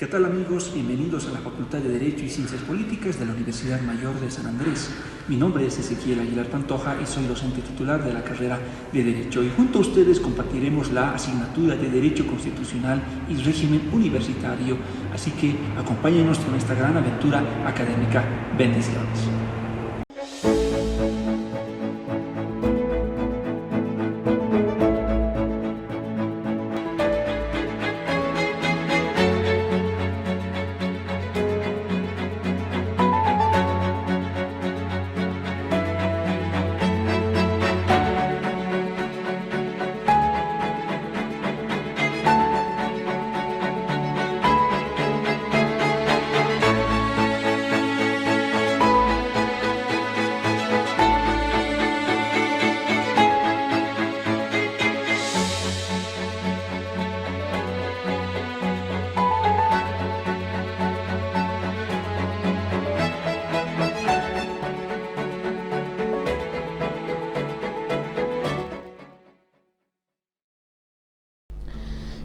¿Qué tal amigos? Bienvenidos a la Facultad de Derecho y Ciencias Políticas de la Universidad Mayor de San Andrés. Mi nombre es Ezequiel Aguilar Pantoja y soy docente titular de la carrera de Derecho. Y junto a ustedes compartiremos la asignatura de Derecho Constitucional y Régimen Universitario. Así que acompáñenos con esta gran aventura académica. Bendiciones.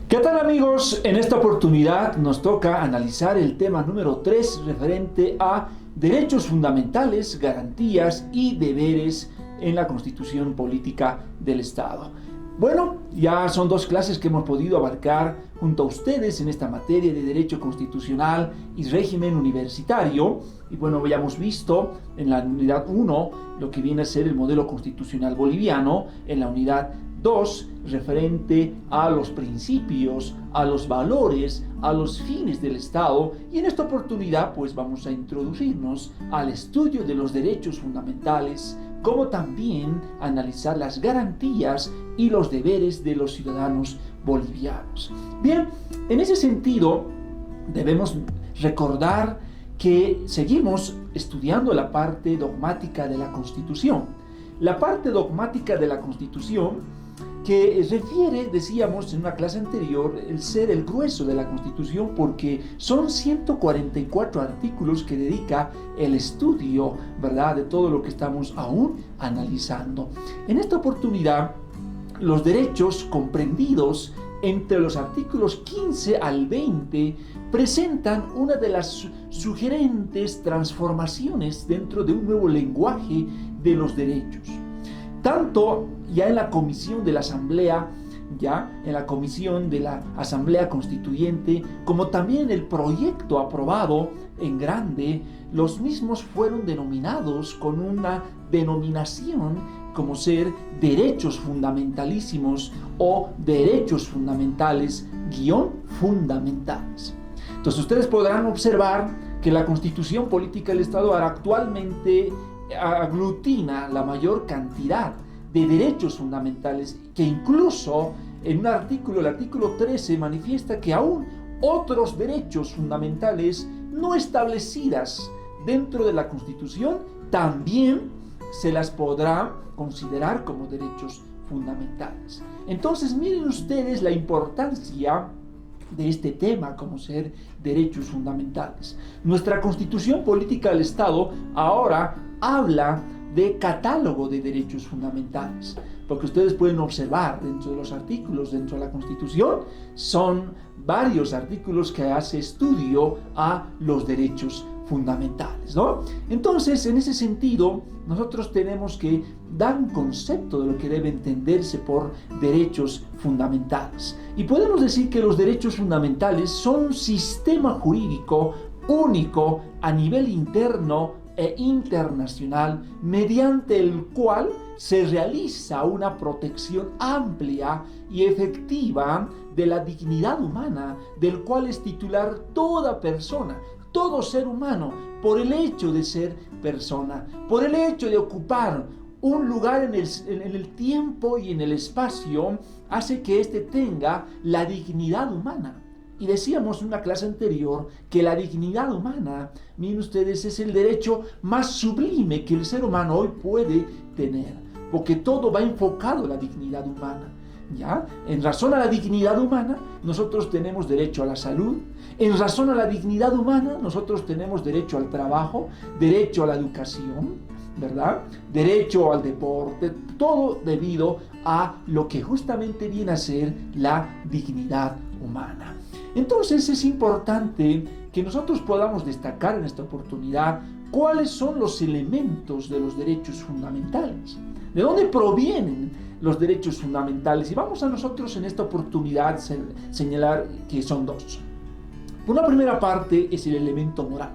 ¿Qué tal amigos? En esta oportunidad nos toca analizar el tema número 3 referente a derechos fundamentales, garantías y deberes en la Constitución Política del Estado. Bueno, ya son dos clases que hemos podido abarcar junto a ustedes en esta materia de Derecho Constitucional y Régimen Universitario. Y bueno, ya hemos visto en la unidad 1 lo que viene a ser el modelo constitucional boliviano, en la unidad 2, referente a los principios, a los valores, a los fines del Estado, y en esta oportunidad pues vamos a introducirnos al estudio de los derechos fundamentales, como también analizar las garantías y los deberes de los ciudadanos bolivianos. Bien, en ese sentido debemos recordar que seguimos estudiando la parte dogmática de la Constitución. La parte dogmática de la Constitución que refiere, decíamos en una clase anterior, el ser el grueso de la Constitución, porque son 144 artículos que dedica el estudio, ¿verdad?, de todo lo que estamos aún analizando. En esta oportunidad, los derechos comprendidos entre los artículos 15 al 20 presentan una de las sugerentes transformaciones dentro de un nuevo lenguaje de los derechos. Tanto ya en la comisión de la Asamblea, Constituyente, como también en el proyecto aprobado en grande, los mismos fueron denominados con una denominación como ser derechos fundamentalísimos o derechos fundamentales fundamentales. Entonces ustedes podrán observar que la Constitución Política del Estado actualmente aglutina la mayor cantidad de derechos fundamentales, que incluso en un artículo, el artículo 13, manifiesta que aún otros derechos fundamentales no establecidas dentro de la Constitución también se las podrá considerar como derechos fundamentales. Entonces miren ustedes la importancia de este tema como ser derechos fundamentales. Nuestra Constitución Política del Estado ahora habla de catálogo de derechos fundamentales, porque ustedes pueden observar dentro de los artículos, dentro de la Constitución, son varios artículos que hace estudio a los derechos fundamentales, ¿no? Entonces, en ese sentido, nosotros tenemos que dar un concepto de lo que debe entenderse por derechos fundamentales. Y podemos decir que los derechos fundamentales son un sistema jurídico único a nivel interno e internacional, mediante el cual se realiza una protección amplia y efectiva de la dignidad humana, del cual es titular toda persona, todo ser humano, por el hecho de ser persona, por el hecho de ocupar un lugar en el tiempo y en el espacio, hace que éste tenga la dignidad humana. Y decíamos en una clase anterior que la dignidad humana, miren ustedes, es el derecho más sublime que el ser humano hoy puede tener, porque todo va enfocado a la dignidad humana. ¿Ya? En razón a la dignidad humana, nosotros tenemos derecho a la salud. En razón a la dignidad humana, nosotros tenemos derecho al trabajo, derecho a la educación, ¿verdad? Derecho al deporte, todo debido a lo que justamente viene a ser la dignidad humana. Entonces es importante que nosotros podamos destacar en esta oportunidad cuáles son los elementos de los derechos fundamentales, de dónde provienen los derechos fundamentales. Y vamos a nosotros en esta oportunidad señalar que son dos. Una primera parte es el elemento moral.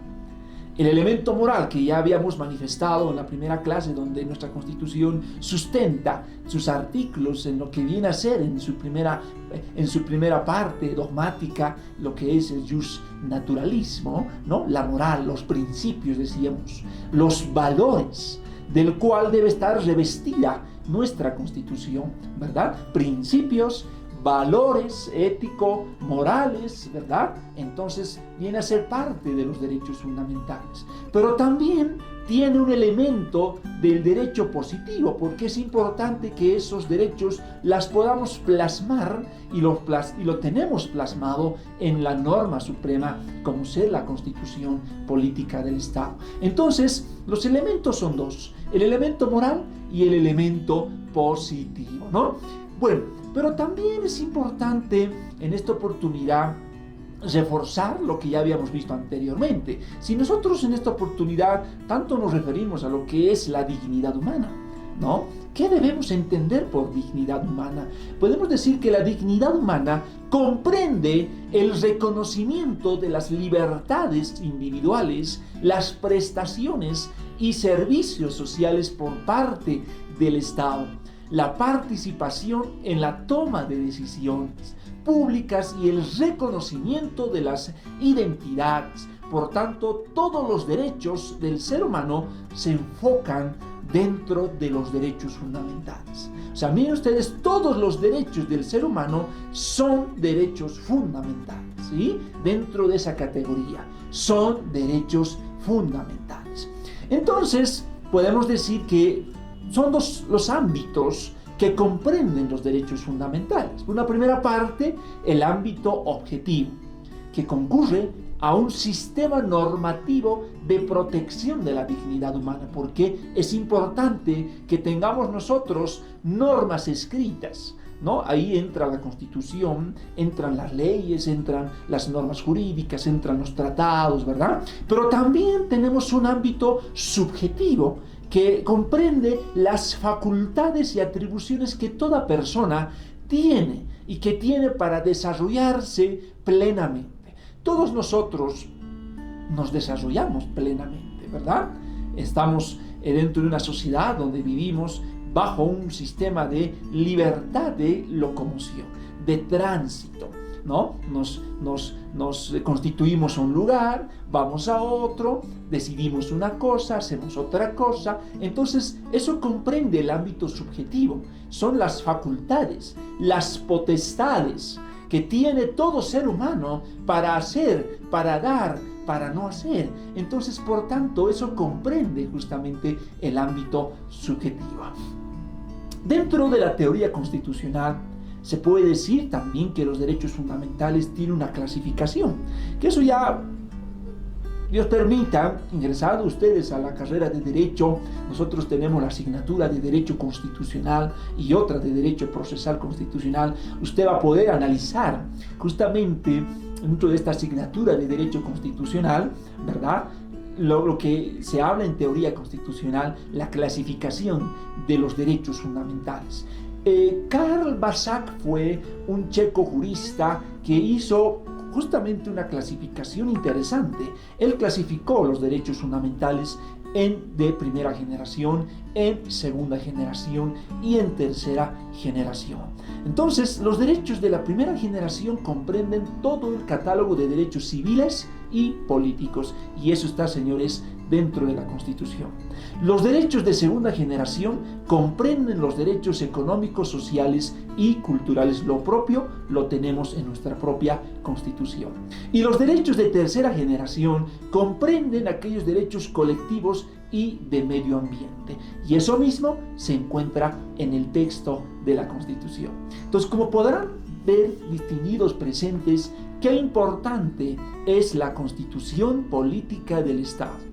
El elemento moral que ya habíamos manifestado en la primera clase, donde nuestra Constitución sustenta sus artículos en lo que viene a ser en su primera parte dogmática, lo que es el jus naturalismo, ¿no? La moral, los principios, decíamos, los valores del cual debe estar revestida nuestra Constitución, ¿verdad? Principios, valores ético-morales, ¿verdad? Entonces viene a ser parte de los derechos fundamentales. Pero también tiene un elemento del derecho positivo, porque es importante que esos derechos las podamos plasmar y lo tenemos plasmado en la norma suprema, como ser la Constitución Política del Estado. Entonces, los elementos son dos: el elemento moral y el elemento positivo, ¿no? Bueno, pero también es importante en esta oportunidad reforzar lo que ya habíamos visto anteriormente. Si nosotros en esta oportunidad tanto nos referimos a lo que es la dignidad humana, ¿no? ¿Qué debemos entender por dignidad humana? Podemos decir que la dignidad humana comprende el reconocimiento de las libertades individuales, las prestaciones y servicios sociales por parte del Estado, la participación en la toma de decisiones públicas y el reconocimiento de las identidades. Por tanto, todos los derechos del ser humano se enfocan dentro de los derechos fundamentales. O sea, miren ustedes, todos los derechos del ser humano son derechos fundamentales, ¿sí? Dentro de esa categoría, son derechos fundamentales. Entonces, podemos decir que son dos los ámbitos que comprenden los derechos fundamentales. Por una primera parte, el ámbito objetivo, que concurre a un sistema normativo de protección de la dignidad humana, porque es importante que tengamos nosotros normas escritas, ¿no? Ahí entra la Constitución, entran las leyes, entran las normas jurídicas, entran los tratados, ¿verdad? Pero también tenemos un ámbito subjetivo que comprende las facultades y atribuciones que toda persona tiene y que tiene para desarrollarse plenamente. Todos nosotros nos desarrollamos plenamente, ¿verdad? Estamos dentro de una sociedad donde vivimos bajo un sistema de libertad de locomoción, de tránsito, ¿no? Nos constituimos un lugar, vamos a otro, decidimos una cosa, hacemos otra cosa. Entonces, eso comprende el ámbito subjetivo. Son las facultades, las potestades que tiene todo ser humano para hacer, para dar, para no hacer. Entonces, por tanto, eso comprende justamente el ámbito subjetivo. Dentro de la teoría constitucional, se puede decir también que los derechos fundamentales tienen una clasificación, que eso ya, Dios permita, ingresado ustedes a la carrera de Derecho, nosotros tenemos la asignatura de Derecho Constitucional y otra de Derecho Procesal Constitucional. Usted va a poder analizar justamente dentro de esta asignatura de Derecho Constitucional, ¿verdad?, lo que se habla en teoría constitucional, la clasificación de los derechos fundamentales. Karl Basak fue un checo jurista que hizo justamente una clasificación interesante. Él clasificó los derechos fundamentales de primera generación, en segunda generación y en tercera generación. Entonces, los derechos de la primera generación comprenden todo el catálogo de derechos civiles y políticos, y eso está, señores, dentro de la Constitución. Los derechos de segunda generación comprenden los derechos económicos, sociales y culturales. Lo propio lo tenemos en nuestra propia Constitución. Y los derechos de tercera generación comprenden aquellos derechos colectivos y de medio ambiente. Y eso mismo se encuentra en el texto de la Constitución. Entonces, como podrán ver, distinguidos presentes, qué importante es la Constitución Política del Estado.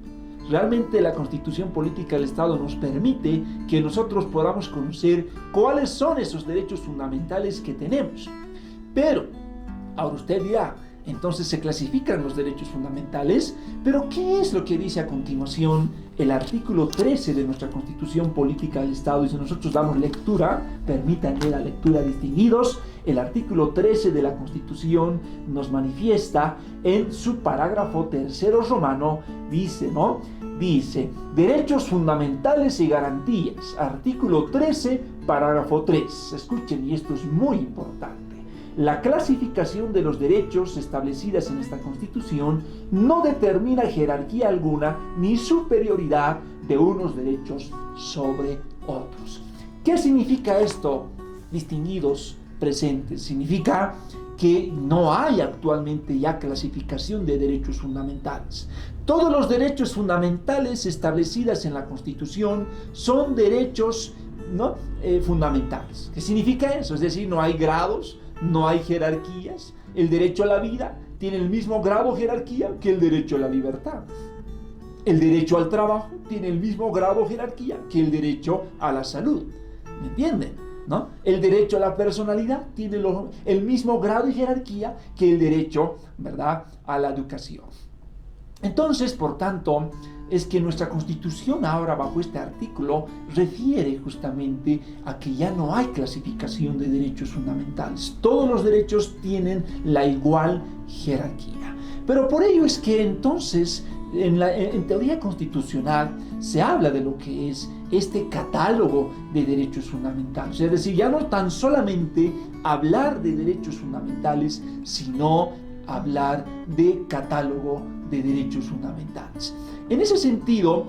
Realmente la Constitución Política del Estado nos permite que nosotros podamos conocer cuáles son esos derechos fundamentales que tenemos. Pero, ahora usted dirá, Entonces se clasifican los derechos fundamentales, pero ¿qué es lo que dice a continuación el artículo 13 de nuestra Constitución Política del Estado? Y si nosotros damos lectura, permítanme la lectura, distinguidos, el artículo 13 de la Constitución nos manifiesta en su parágrafo tercero romano, dice, ¿no? Dice, derechos fundamentales y garantías, artículo 13, parágrafo 3. Escuchen, y esto es muy importante. La clasificación de los derechos establecidas en esta Constitución no determina jerarquía alguna ni superioridad de unos derechos sobre otros. ¿Qué significa esto, distinguidos presentes? Significa que no hay actualmente ya clasificación de derechos fundamentales. Todos los derechos fundamentales establecidos en la Constitución son derechos, ¿no?, fundamentales. ¿Qué significa eso? Es decir, no hay grados, no hay jerarquías. El derecho a la vida tiene el mismo grado o jerarquía que el derecho a la libertad. El derecho al trabajo tiene el mismo grado o jerarquía que el derecho a la salud. ¿Me entienden? ¿No? El derecho a la personalidad tiene el mismo grado y jerarquía que el derecho, ¿verdad?, a la educación. Entonces, por tanto, es que nuestra Constitución ahora bajo este artículo refiere justamente a que ya no hay clasificación de derechos fundamentales. Todos los derechos tienen la igual jerarquía. Pero por ello es que entonces en teoría constitucional se habla de lo que es este catálogo de derechos fundamentales. Es decir, ya no tan solamente hablar de derechos fundamentales, sino hablar de catálogo de derechos fundamentales. En ese sentido,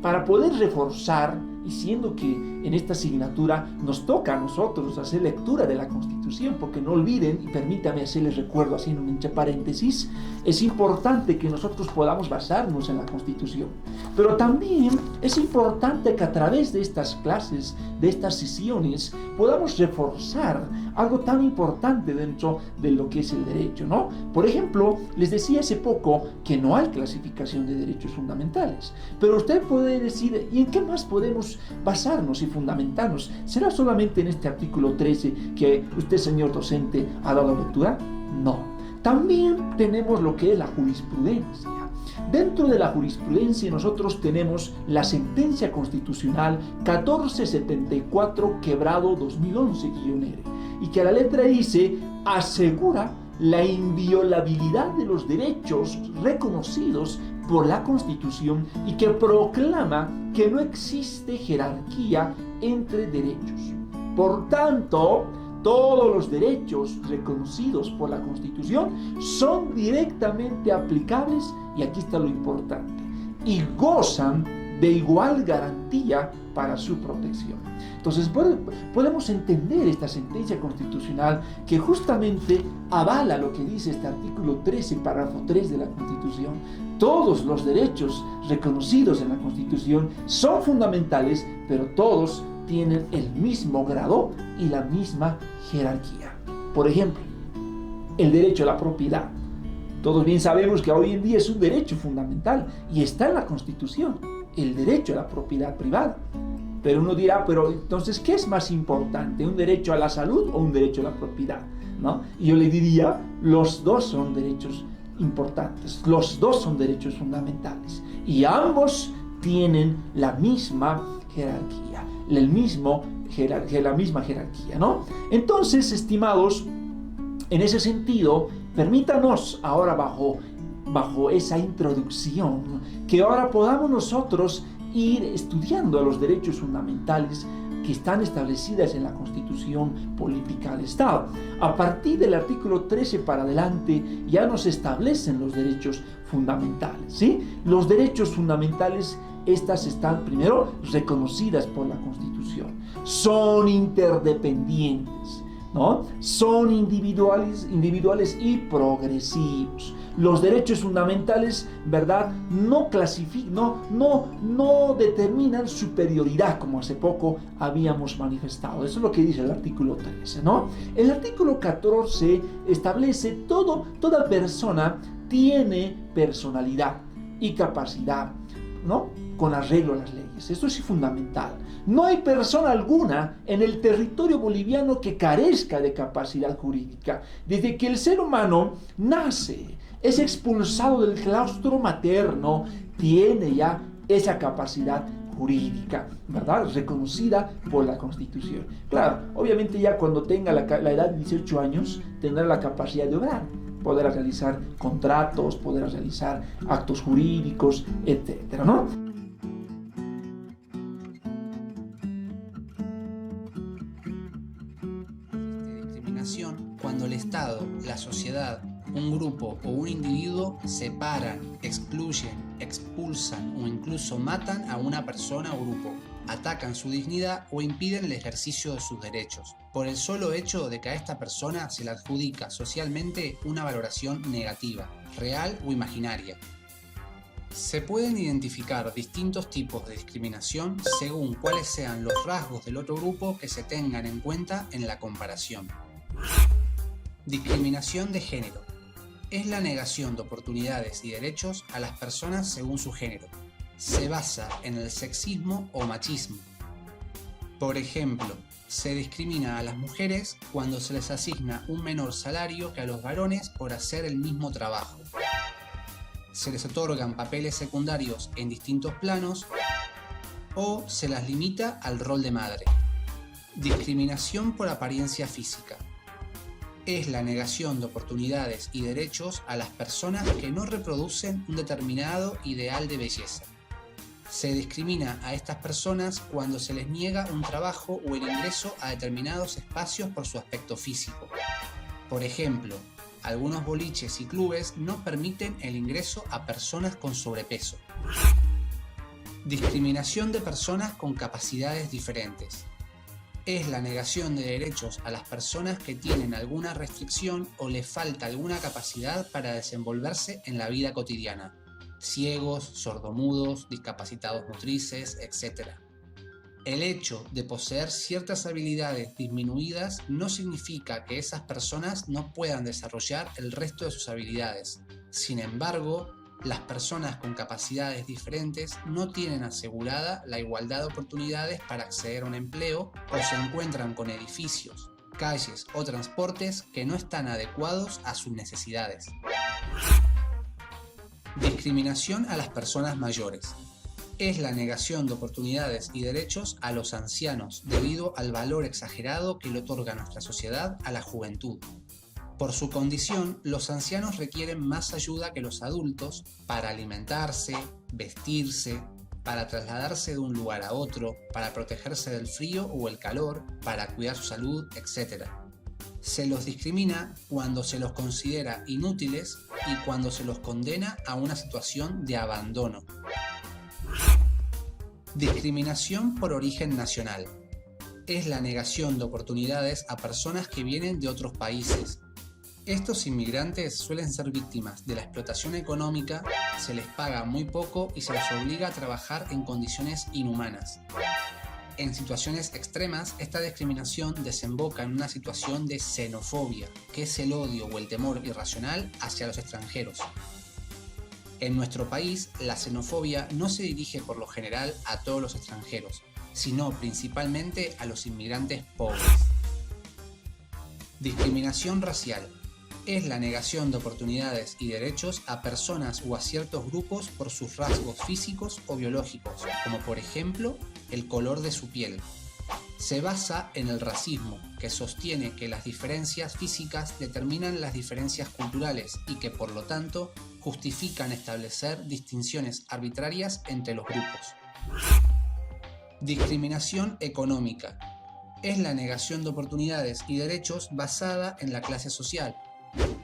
para poder reforzar, y siendo que en esta asignatura nos toca a nosotros hacer lectura de la Constitución, porque no olviden, y permítame hacerles recuerdo haciendo un entre paréntesis, es importante que nosotros podamos basarnos en la Constitución, pero también es importante que a través de estas clases, de estas sesiones, podamos reforzar algo tan importante dentro de lo que es el derecho, ¿no? Por ejemplo, les decía hace poco que no hay clasificación de derechos fundamentales, pero usted puede decir, ¿y en qué más podemos basarnos y fundamentarnos? ¿Será solamente en este artículo 13 que usted, señor docente, ha dado lectura? No. También tenemos lo que es la jurisprudencia. Dentro de la jurisprudencia nosotros tenemos la sentencia constitucional 1474/2011-R, y que a la letra dice, asegura la inviolabilidad de los derechos reconocidos por la Constitución y que proclama que no existe jerarquía entre derechos. Por tanto, todos los derechos reconocidos por la Constitución son directamente aplicables, y aquí está lo importante, y gozan de igual garantía para su protección. Entonces podemos entender esta sentencia constitucional que justamente avala lo que dice este artículo 13, párrafo 3 de la Constitución. Todos los derechos reconocidos en la Constitución son fundamentales, pero todos tienen el mismo grado y la misma jerarquía. Por ejemplo, el derecho a la propiedad. Todos bien sabemos que hoy en día es un derecho fundamental y está en la Constitución, el derecho a la propiedad privada. Pero uno dirá, pero entonces, ¿qué es más importante? ¿Un derecho a la salud o un derecho a la propiedad? ¿No? Y yo le diría, los dos son derechos importantes, los dos son derechos fundamentales y ambos tienen la misma jerarquía, la misma jerarquía, ¿no? Entonces, estimados, en ese sentido, permítanos ahora bajo esa introducción, que ahora podamos nosotros ir estudiando los derechos fundamentales que están establecidas en la Constitución Política del Estado. A partir del artículo 13 para adelante ya nos establecen los derechos fundamentales, ¿sí? Los derechos fundamentales, estas están primero reconocidas por la Constitución, son interdependientes, ¿no? Son individuales y progresivos. Los derechos fundamentales, ¿verdad?, no determinan superioridad, como hace poco habíamos manifestado. Eso es lo que dice el artículo 13, ¿no? El artículo 14 establece toda persona tiene personalidad y capacidad ¿no? Con arreglo a las leyes. Esto es fundamental. No hay persona alguna en el territorio boliviano que carezca de capacidad jurídica. Desde que el ser humano nace, es expulsado del claustro materno, tiene ya esa capacidad jurídica, ¿verdad? Reconocida por la Constitución. Claro, obviamente ya cuando tenga la edad de 18 años, tendrá la capacidad de obrar, poder realizar contratos, poder realizar actos jurídicos, etcétera, ¿no? Discriminación cuando el Estado, la sociedad, un grupo o un individuo separan, excluyen, expulsan o incluso matan a una persona o grupo, atacan su dignidad o impiden el ejercicio de sus derechos, por el solo hecho de que a esta persona se le adjudica socialmente una valoración negativa, real o imaginaria. Se pueden identificar distintos tipos de discriminación según cuáles sean los rasgos del otro grupo que se tengan en cuenta en la comparación. Discriminación de género. Es la negación de oportunidades y derechos a las personas según su género. Se basa en el sexismo o machismo. Por ejemplo, se discrimina a las mujeres cuando se les asigna un menor salario que a los varones por hacer el mismo trabajo. Se les otorgan papeles secundarios en distintos planos o se las limita al rol de madre. Discriminación por apariencia física. Es la negación de oportunidades y derechos a las personas que no reproducen un determinado ideal de belleza. Se discrimina a estas personas cuando se les niega un trabajo o el ingreso a determinados espacios por su aspecto físico. Por ejemplo, algunos boliches y clubes no permiten el ingreso a personas con sobrepeso. Discriminación de personas con capacidades diferentes. Es la negación de derechos a las personas que tienen alguna restricción o les falta alguna capacidad para desenvolverse en la vida cotidiana. Ciegos, sordomudos, discapacitados motrices, etc. El hecho de poseer ciertas habilidades disminuidas no significa que esas personas no puedan desarrollar el resto de sus habilidades. Sin embargo, las personas con capacidades diferentes no tienen asegurada la igualdad de oportunidades para acceder a un empleo o se encuentran con edificios, calles o transportes que no están adecuados a sus necesidades. Discriminación a las personas mayores. Es la negación de oportunidades y derechos a los ancianos debido al valor exagerado que le otorga nuestra sociedad a la juventud. Por su condición, los ancianos requieren más ayuda que los adultos para alimentarse, vestirse, para trasladarse de un lugar a otro, para protegerse del frío o el calor, para cuidar su salud, etc. Se los discrimina cuando se los considera inútiles y cuando se los condena a una situación de abandono. Discriminación por origen nacional. Es la negación de oportunidades a personas que vienen de otros países. Estos inmigrantes suelen ser víctimas de la explotación económica, se les paga muy poco y se les obliga a trabajar en condiciones inhumanas. En situaciones extremas, esta discriminación desemboca en una situación de xenofobia, que es el odio o el temor irracional hacia los extranjeros. En nuestro país, la xenofobia no se dirige por lo general a todos los extranjeros, sino principalmente a los inmigrantes pobres. Discriminación racial. Es la negación de oportunidades y derechos a personas o a ciertos grupos por sus rasgos físicos o biológicos, como por ejemplo, el color de su piel. Se basa en el racismo, que sostiene que las diferencias físicas determinan las diferencias culturales y que por lo tanto justifican establecer distinciones arbitrarias entre los grupos. Discriminación económica. Es la negación de oportunidades y derechos basada en la clase social.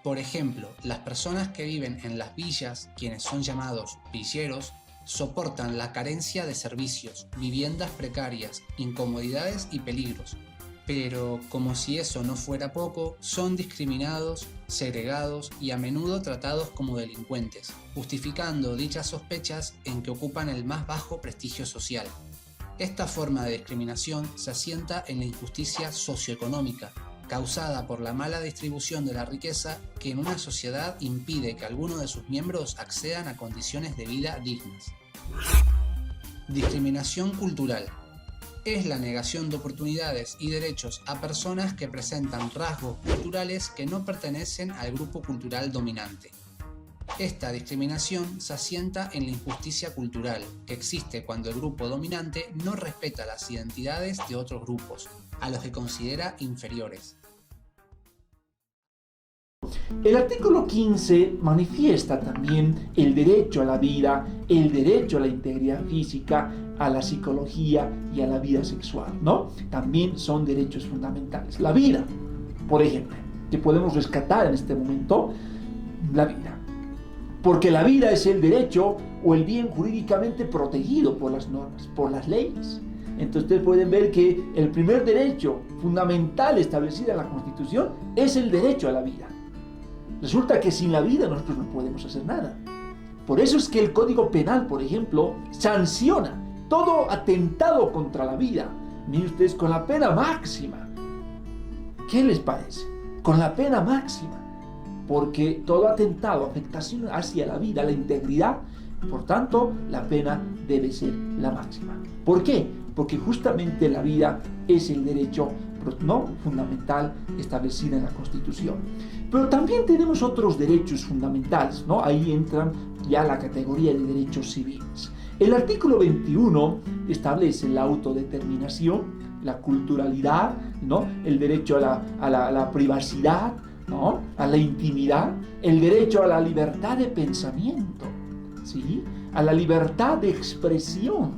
Por ejemplo, las personas que viven en las villas, quienes son llamados villeros, soportan la carencia de servicios, viviendas precarias, incomodidades y peligros. Pero, como si eso no fuera poco, son discriminados, segregados y a menudo tratados como delincuentes, justificando dichas sospechas en que ocupan el más bajo prestigio social. Esta forma de discriminación se asienta en la injusticia socioeconómica, causada por la mala distribución de la riqueza que en una sociedad impide que algunos de sus miembros accedan a condiciones de vida dignas. Discriminación cultural. Es la negación de oportunidades y derechos a personas que presentan rasgos culturales que no pertenecen al grupo cultural dominante. Esta discriminación se asienta en la injusticia cultural que existe cuando el grupo dominante no respeta las identidades de otros grupos, a los que considera inferiores. El artículo 15 manifiesta también el derecho a la vida, el derecho a la integridad física, a la psicología y a la vida sexual, ¿no? También son derechos fundamentales. La vida, por ejemplo, que podemos rescatar en este momento, la vida. Porque la vida es el derecho o el bien jurídicamente protegido por las normas, por las leyes. Entonces ustedes pueden ver que el primer derecho fundamental establecido en la Constitución es el derecho a la vida. Resulta que sin la vida nosotros no podemos hacer nada. Por eso es que el Código Penal, por ejemplo, sanciona todo atentado contra la vida. Miren ustedes, con la pena máxima. ¿Qué les parece? Con la pena máxima. Porque todo atentado, afectación hacia la vida, la integridad, por tanto, la pena debe ser la máxima. ¿Por qué? Porque justamente la vida es el derecho no fundamental establecido en la Constitución. Pero también tenemos otros derechos fundamentales, ¿no? Ahí entran ya la categoría de derechos civiles. El artículo 21 establece la autodeterminación, la culturalidad, ¿no? El derecho a la privacidad, ¿no? A la intimidad, el derecho a la libertad de pensamiento, ¿sí? A la libertad de expresión,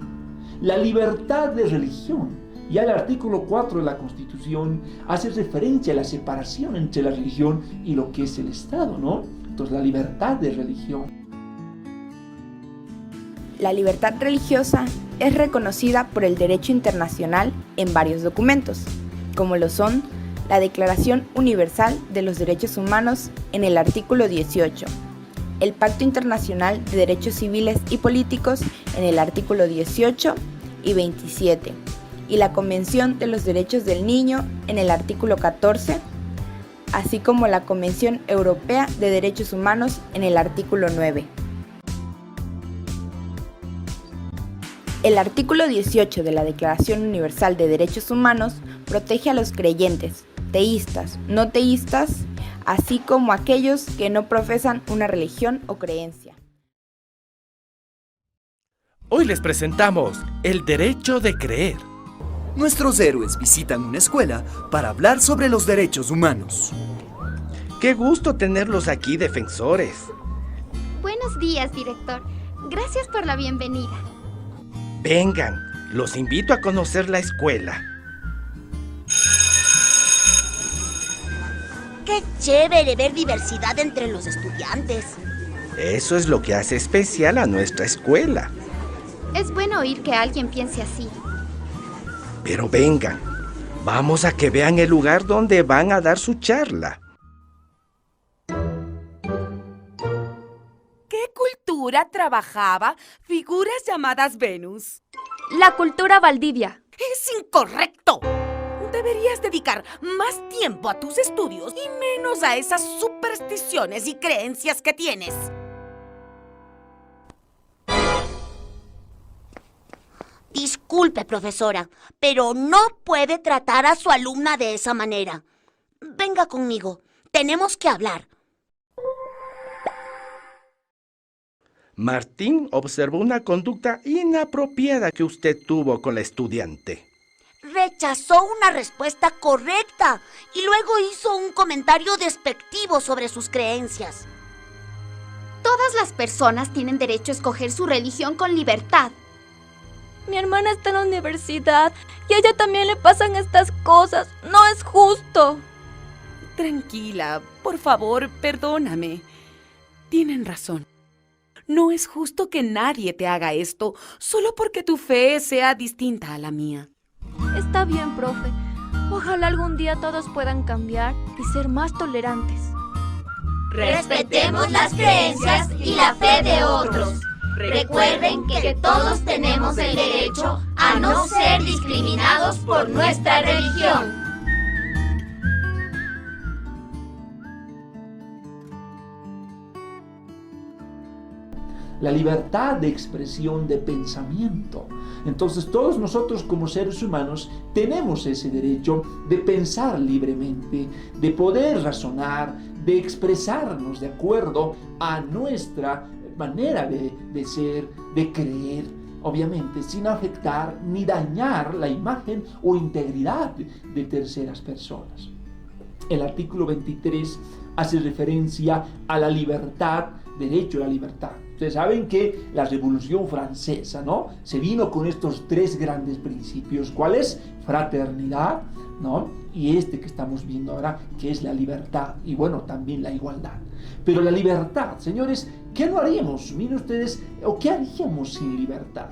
la libertad de religión. Ya el artículo 4 de la Constitución hace referencia a la separación entre la religión y lo que es el Estado, ¿no? Entonces, la libertad de religión. La libertad religiosa es reconocida por el derecho internacional en varios documentos, como lo son la Declaración Universal de los Derechos Humanos en el artículo 18, el Pacto Internacional de Derechos Civiles y Políticos en el artículo 18 y 27, y la Convención de los Derechos del Niño en el artículo 14, así como la Convención Europea de Derechos Humanos en el artículo 9. El artículo 18 de la Declaración Universal de Derechos Humanos protege a los creyentes, teístas, no teístas, así como a aquellos que no profesan una religión o creencia. Hoy les presentamos el derecho de creer. Nuestros héroes visitan una escuela para hablar sobre los derechos humanos. ¡Qué gusto tenerlos aquí, defensores! Buenos días, director. Gracias por la bienvenida. Vengan, los invito a conocer la escuela. ¡Qué chévere ver diversidad entre los estudiantes! Eso es lo que hace especial a nuestra escuela. Es bueno oír que alguien piense así. Pero vengan, vamos a que vean el lugar donde van a dar su charla. ¿Qué cultura trabajaba figuras llamadas Venus? La cultura Valdivia. ¡Es incorrecto! Deberías dedicar más tiempo a tus estudios y menos a esas supersticiones y creencias que tienes. Disculpe, profesora, pero no puede tratar a su alumna de esa manera. Venga conmigo, tenemos que hablar. Martín observó una conducta inapropiada que usted tuvo con la estudiante. Rechazó una respuesta correcta y luego hizo un comentario despectivo sobre sus creencias. Todas las personas tienen derecho a escoger su religión con libertad. Mi hermana está en la universidad y a ella también le pasan estas cosas. No es justo. Tranquila, por favor, perdóname. Tienen razón. No es justo que nadie te haga esto solo porque tu fe sea distinta a la mía. Está bien, profe. Ojalá algún día todos puedan cambiar y ser más tolerantes. Respetemos las creencias y la fe de otros. Recuerden que todos tenemos el derecho a no ser discriminados por nuestra religión. la libertad de expresión de pensamiento. Entonces todos nosotros como seres humanos tenemos ese derecho de pensar libremente, de poder razonar, de expresarnos de acuerdo a nuestra manera de ser, de creer, obviamente sin afectar ni dañar la imagen o integridad de terceras personas. El artículo 23 hace referencia a la libertad, derecho a la libertad. Ustedes saben que la Revolución Francesa, ¿no?, se vino con estos tres grandes principios. ¿Cuál es? Fraternidad, ¿no?, y este que estamos viendo ahora, que es la libertad, y bueno, también la igualdad. Pero la libertad, señores, ¿qué no haríamos? Miren ustedes, ¿o qué haríamos sin libertad?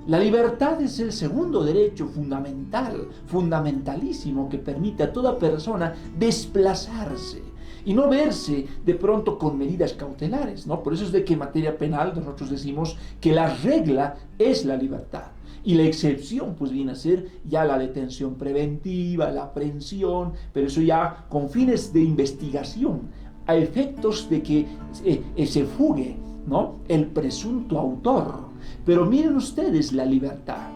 La libertad es el segundo derecho fundamental, fundamentalísimo, que permite a toda persona desplazarse y no verse de pronto con medidas cautelares, ¿no? Por eso es de que en materia penal nosotros decimos que la regla es la libertad. Y la excepción pues viene a ser ya la detención preventiva, la aprehensión, pero eso ya con fines de investigación, a efectos de que se fugue, ¿no?, el presunto autor. Pero miren ustedes la libertad.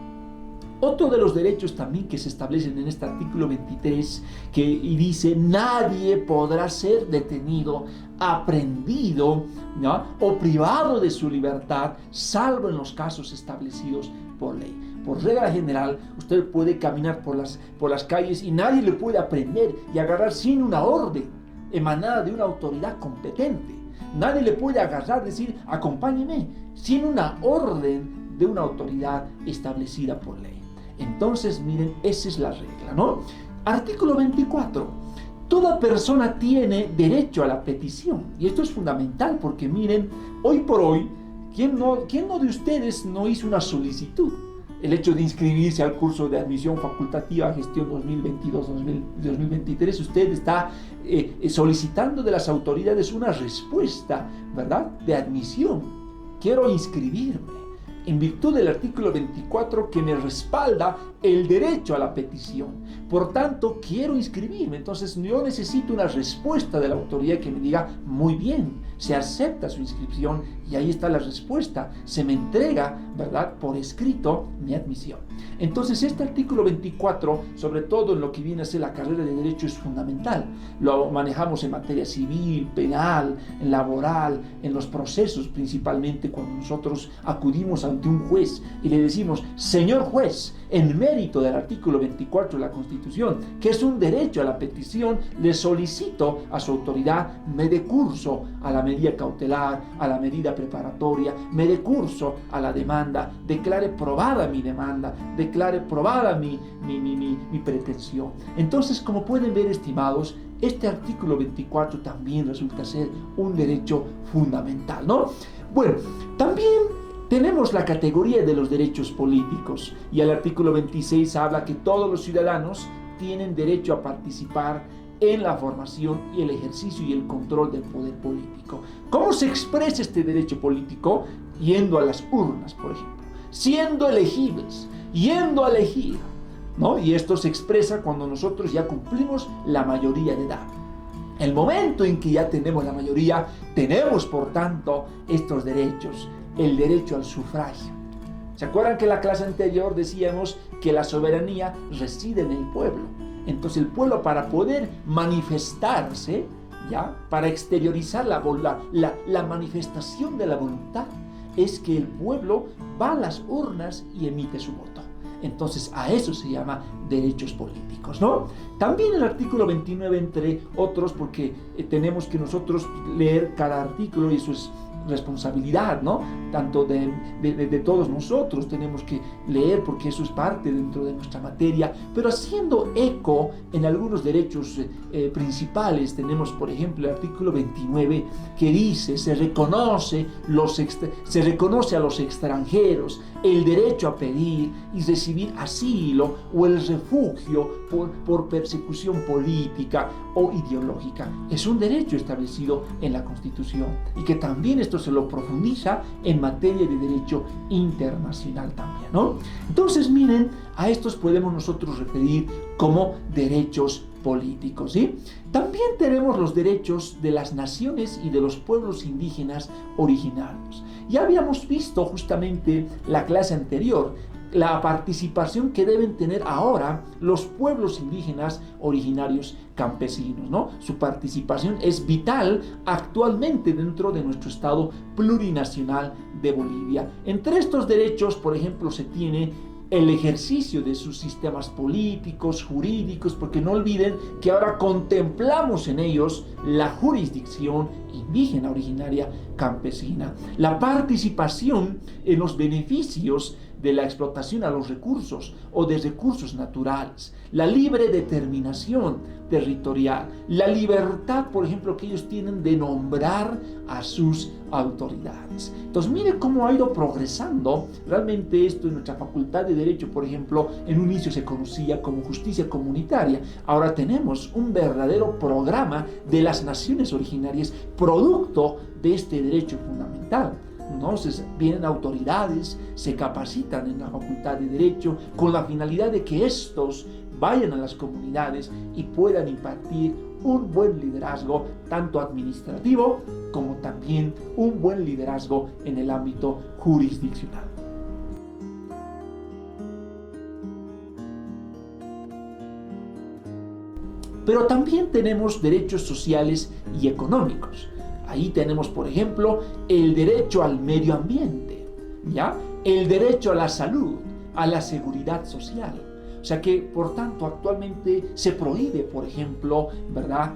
Otro de los derechos también que se establecen en este artículo 23, y dice: nadie podrá ser detenido, aprehendido, ¿no?, o privado de su libertad, salvo en los casos establecidos por ley. Por regla general, usted puede caminar por las calles y nadie le puede aprehender y agarrar sin una orden emanada de una autoridad competente. Nadie le puede agarrar, decir: acompáñeme, sin una orden de una autoridad establecida por ley. Entonces, miren, esa es la regla, ¿no? Artículo 24. Toda persona tiene derecho a la petición. Y esto es fundamental porque, miren, hoy por hoy, ¿quién no de ustedes no hizo una solicitud? El hecho de inscribirse al curso de admisión facultativa gestión 2022-2023, usted está solicitando de las autoridades una respuesta, ¿verdad?, de admisión. Quiero inscribirme en virtud del artículo 24 que me respalda el derecho a la petición. Por tanto, quiero inscribirme. Entonces yo necesito una respuesta de la autoridad que me diga: muy bien, se acepta su inscripción, y ahí está la respuesta. Se me entrega, ¿verdad?, por escrito mi admisión. Entonces este artículo 24, sobre todo en lo que viene a ser la carrera de Derecho, es fundamental. Lo manejamos en materia civil, penal, en laboral, en los procesos, principalmente cuando nosotros acudimos ante un juez y le decimos: señor juez, en mérito del artículo 24 de la Constitución, que es un derecho a la petición, le solicito a su autoridad me dé curso a la medida cautelar, a la medida preparatoria, me dé curso a la demanda, declare probada mi demanda, declare probada mi pretensión. Entonces, como pueden ver, estimados, este artículo 24 también resulta ser un derecho fundamental, ¿no? Bueno, también tenemos la categoría de los derechos políticos, y el artículo 26 habla que todos los ciudadanos tienen derecho a participar en la formación y el ejercicio y el control del poder político. ¿Cómo se expresa este derecho político? Yendo a las urnas, por ejemplo, siendo elegibles, yendo a elegir, ¿no? Y esto se expresa cuando nosotros ya cumplimos la mayoría de edad. El momento en que ya tenemos la mayoría, tenemos por tanto estos derechos. El derecho al sufragio. ¿Se acuerdan que en la clase anterior decíamos que la soberanía reside en el pueblo? Entonces el pueblo, para poder manifestarse, ¿ya?, para exteriorizar la manifestación de la voluntad, es que el pueblo va a las urnas y emite su voto. Entonces a eso se llama derechos políticos, ¿no? También el artículo 29, entre otros, porque tenemos que nosotros leer cada artículo, y eso es responsabilidad, ¿no?, tanto de todos nosotros. Tenemos que leer porque eso es parte dentro de nuestra materia, pero haciendo eco en algunos derechos principales. Tenemos, por ejemplo, el artículo 29, que dice: se reconoce a los extranjeros el derecho a pedir y recibir asilo o el refugio por persecución política o ideológica. Es un derecho establecido en la Constitución, y que también esto se lo profundiza en materia de derecho internacional también, ¿no? Entonces, miren, a estos podemos nosotros referir como derechos políticos, ¿sí? También tenemos los derechos de las naciones y de los pueblos indígenas originarios. Ya habíamos visto justamente la clase anterior, la participación que deben tener ahora los pueblos indígenas originarios campesinos, ¿no? Su participación es vital actualmente dentro de nuestro Estado plurinacional de Bolivia. Entre estos derechos, por ejemplo, se tiene el ejercicio de sus sistemas políticos, jurídicos, porque no olviden que ahora contemplamos en ellos la jurisdicción indígena originaria campesina, la participación en los beneficios de la explotación a los recursos o de recursos naturales, la libre determinación territorial, la libertad, por ejemplo, que ellos tienen de nombrar a sus autoridades. Entonces, mire cómo ha ido progresando realmente esto en nuestra Facultad de Derecho, por ejemplo, en un inicio se conocía como justicia comunitaria. Ahora tenemos un verdadero programa de las naciones originarias, producto de este derecho fundamental. Entonces vienen autoridades, se capacitan en la Facultad de Derecho con la finalidad de que estos vayan a las comunidades y puedan impartir un buen liderazgo, tanto administrativo como también un buen liderazgo en el ámbito jurisdiccional. Pero también tenemos derechos sociales y económicos. Ahí tenemos, por ejemplo, el derecho al medio ambiente, ¿ya? El derecho a la salud, a la seguridad social. O sea que, por tanto, actualmente se prohíbe, por ejemplo, ¿verdad?,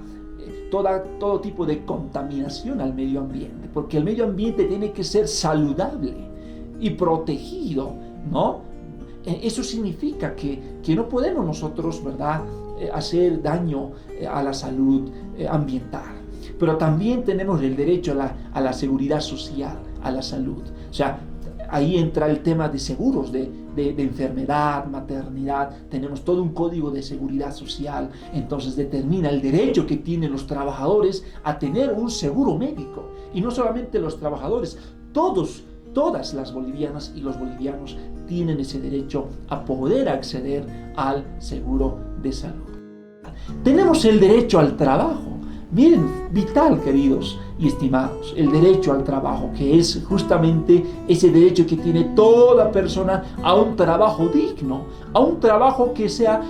todo tipo de contaminación al medio ambiente, porque el medio ambiente tiene que ser saludable y protegido, ¿no? Eso significa que no podemos nosotros, ¿verdad?, hacer daño a la salud ambiental. Pero también tenemos el derecho a la seguridad social, a la salud. O sea, ahí entra el tema de seguros de enfermedad, maternidad. Tenemos todo un código de seguridad social. Entonces determina el derecho que tienen los trabajadores a tener un seguro médico. Y no solamente los trabajadores, todas las bolivianas y los bolivianos tienen ese derecho a poder acceder al seguro de salud. Tenemos el derecho al trabajo. Miren, vital, queridos y estimados, el derecho al trabajo, que es justamente ese derecho que tiene toda persona a un trabajo digno, a un trabajo que sea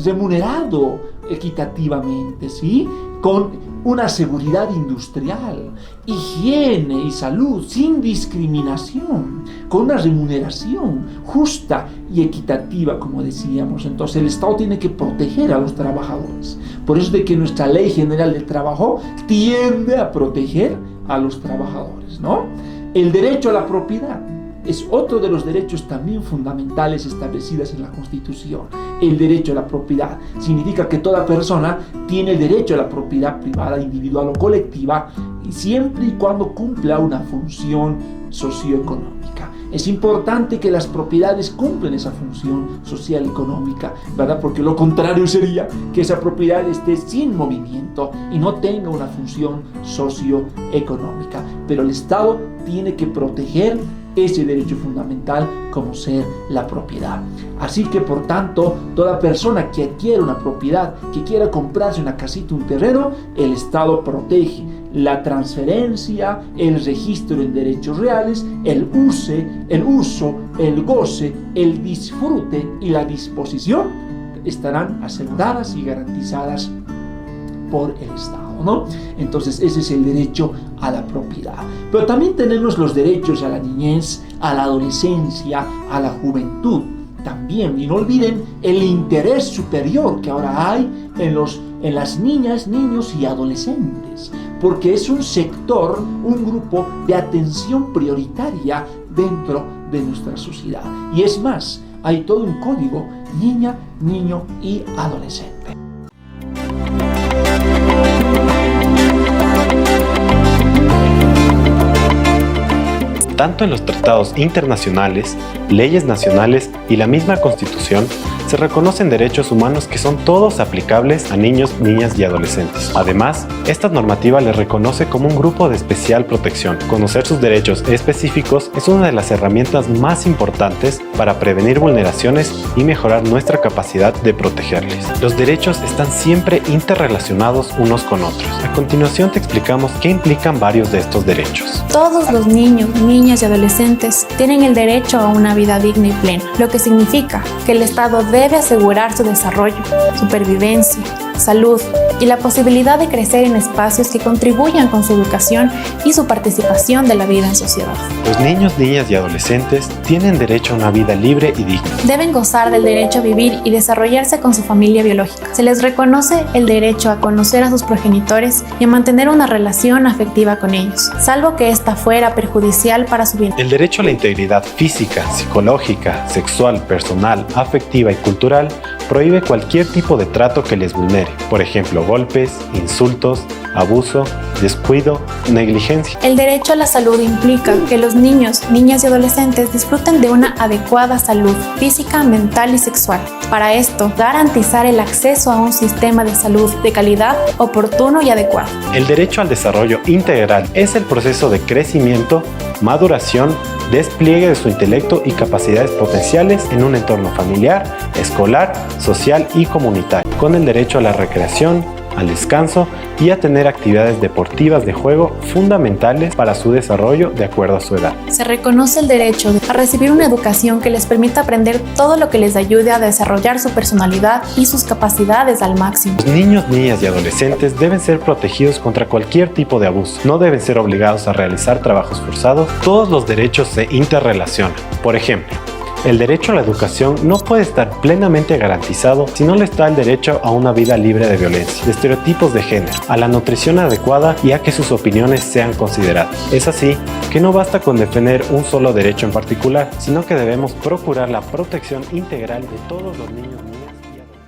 remunerado equitativamente, ¿sí?, con una seguridad industrial, higiene y salud sin discriminación, con una remuneración justa y equitativa, como decíamos. Entonces el Estado tiene que proteger a los trabajadores. Por eso es de que nuestra Ley General del Trabajo tiende a proteger a los trabajadores, ¿no? El derecho a la propiedad es otro de los derechos también fundamentales establecidos en la Constitución. El derecho a la propiedad significa que toda persona tiene el derecho a la propiedad privada, individual o colectiva, y siempre y cuando cumpla una función socioeconómica. Es importante que las propiedades cumplan esa función social y económica, ¿verdad? Porque lo contrario sería que esa propiedad esté sin movimiento y no tenga una función socioeconómica. Pero el Estado tiene que proteger ese derecho fundamental como ser la propiedad. Así que, por tanto, toda persona que adquiere una propiedad, que quiera comprarse una casita, un terreno, el Estado protege la transferencia, el registro en derechos reales, el uso, el goce, el disfrute y la disposición estarán aseguradas y garantizadas por el Estado, ¿no? Entonces ese es el derecho a la propiedad. Pero también tenemos los derechos a la niñez, a la adolescencia, a la juventud también. Y no olviden el interés superior que ahora hay en las niñas, niños y adolescentes, porque es un sector, un grupo de atención prioritaria dentro de nuestra sociedad. Y es más, hay todo un código niña, niño y adolescente. Tanto en los tratados internacionales, leyes nacionales y la misma Constitución, se reconocen derechos humanos que son todos aplicables a niños, niñas y adolescentes. Además, esta normativa les reconoce como un grupo de especial protección. Conocer sus derechos específicos es una de las herramientas más importantes para prevenir vulneraciones y mejorar nuestra capacidad de protegerles. Los derechos están siempre interrelacionados unos con otros. A continuación te explicamos qué implican varios de estos derechos. Todos los niños, niñas y adolescentes tienen el derecho a una vida digna y plena, lo que significa que el Estado debe asegurar su desarrollo, supervivencia, salud y la posibilidad de crecer en espacios que contribuyan con su educación y su participación de la vida en sociedad. Los niños, niñas y adolescentes tienen derecho a una vida libre y digna. Deben gozar del derecho a vivir y desarrollarse con su familia biológica. Se les reconoce el derecho a conocer a sus progenitores y a mantener una relación afectiva con ellos, salvo que ésta fuera perjudicial para su bien. El derecho a la integridad física, psicológica, sexual, personal, afectiva y cultural prohíbe cualquier tipo de trato que les vulnere, por ejemplo, golpes, insultos, abuso, descuido, negligencia. El derecho a la salud implica que los niños, niñas y adolescentes disfruten de una adecuada salud física, mental y sexual. Para esto, garantizar el acceso a un sistema de salud de calidad, oportuno y adecuado. El derecho al desarrollo integral es el proceso de crecimiento, maduración, despliegue de su intelecto y capacidades potenciales en un entorno familiar, escolar, social y comunitario, con el derecho a la recreación, al descanso y a tener actividades deportivas de juego fundamentales para su desarrollo de acuerdo a su edad. Se reconoce el derecho a recibir una educación que les permita aprender todo lo que les ayude a desarrollar su personalidad y sus capacidades al máximo. Los niños, niñas y adolescentes deben ser protegidos contra cualquier tipo de abuso. No deben ser obligados a realizar trabajos forzados. Todos los derechos se interrelacionan. Por ejemplo, el derecho a la educación no puede estar plenamente garantizado si no le está el derecho a una vida libre de violencia, de estereotipos de género, a la nutrición adecuada y a que sus opiniones sean consideradas. Es así que no basta con defender un solo derecho en particular, sino que debemos procurar la protección integral de todos los niños, niñas y adolescentes.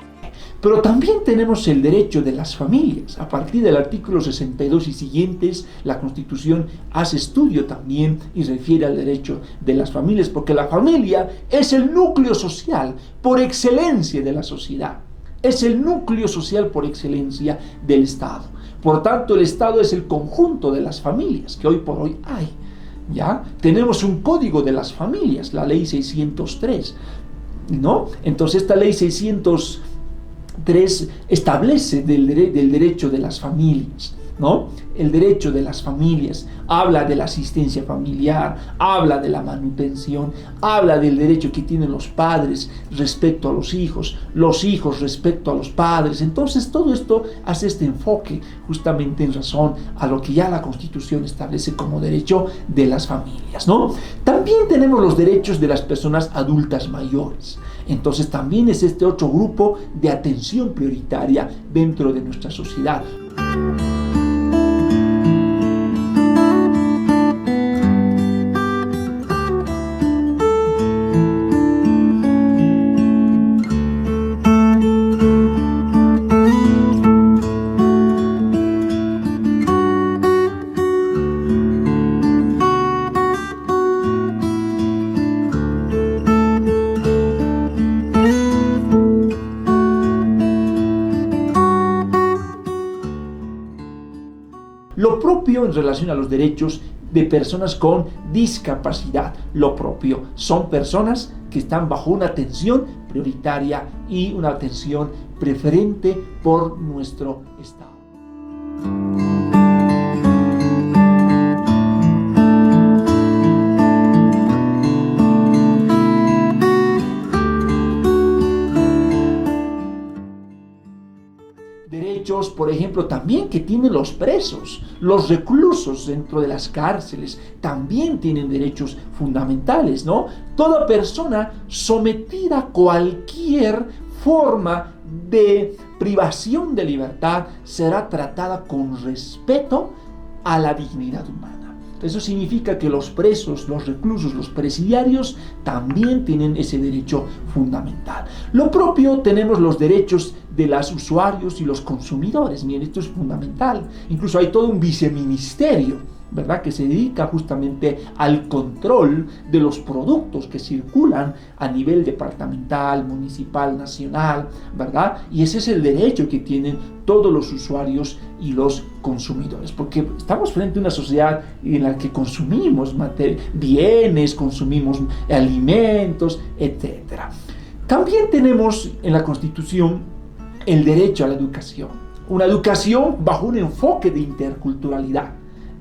Pero también tenemos el derecho de las familias. A partir del artículo 62 y siguientes, la Constitución hace estudio también y refiere al derecho de las familias, porque la familia es el núcleo social por excelencia de la sociedad. Es el núcleo social por excelencia del Estado. Por tanto, el Estado es el conjunto de las familias que hoy por hoy hay. ¿Ya? Tenemos un código de las familias, la Ley 603, ¿no? Entonces, esta Ley 603 establece del derecho de las familias, ¿no? El derecho de las familias habla de la asistencia familiar, habla de la manutención, habla del derecho que tienen los padres respecto a los hijos respecto a los padres. Entonces todo esto hace este enfoque justamente en razón a lo que ya la Constitución establece como derecho de las familias, ¿no? También tenemos los derechos de las personas adultas mayores. Entonces también es este otro grupo de atención prioritaria dentro de nuestra sociedad. Lo propio en relación a los derechos de personas con discapacidad. Lo propio son personas que están bajo una atención prioritaria y una atención preferente por nuestro Estado. Derechos, por ejemplo, también que tienen los presos, los reclusos dentro de las cárceles, también tienen derechos fundamentales, ¿no? Toda persona sometida a cualquier forma de privación de libertad será tratada con respeto a la dignidad humana. Eso significa que los presos, los reclusos, los presidiarios también tienen ese derecho fundamental. Lo propio tenemos los derechos de los usuarios y los consumidores. Miren, esto es fundamental. Incluso hay todo un viceministerio, ¿verdad?, que se dedica justamente al control de los productos que circulan a nivel departamental, municipal, nacional, ¿verdad? Y ese es el derecho que tienen todos los usuarios y los consumidores, porque estamos frente a una sociedad en la que consumimos bienes, consumimos alimentos, etc. También tenemos en la Constitución el derecho a la educación, una educación bajo un enfoque de interculturalidad.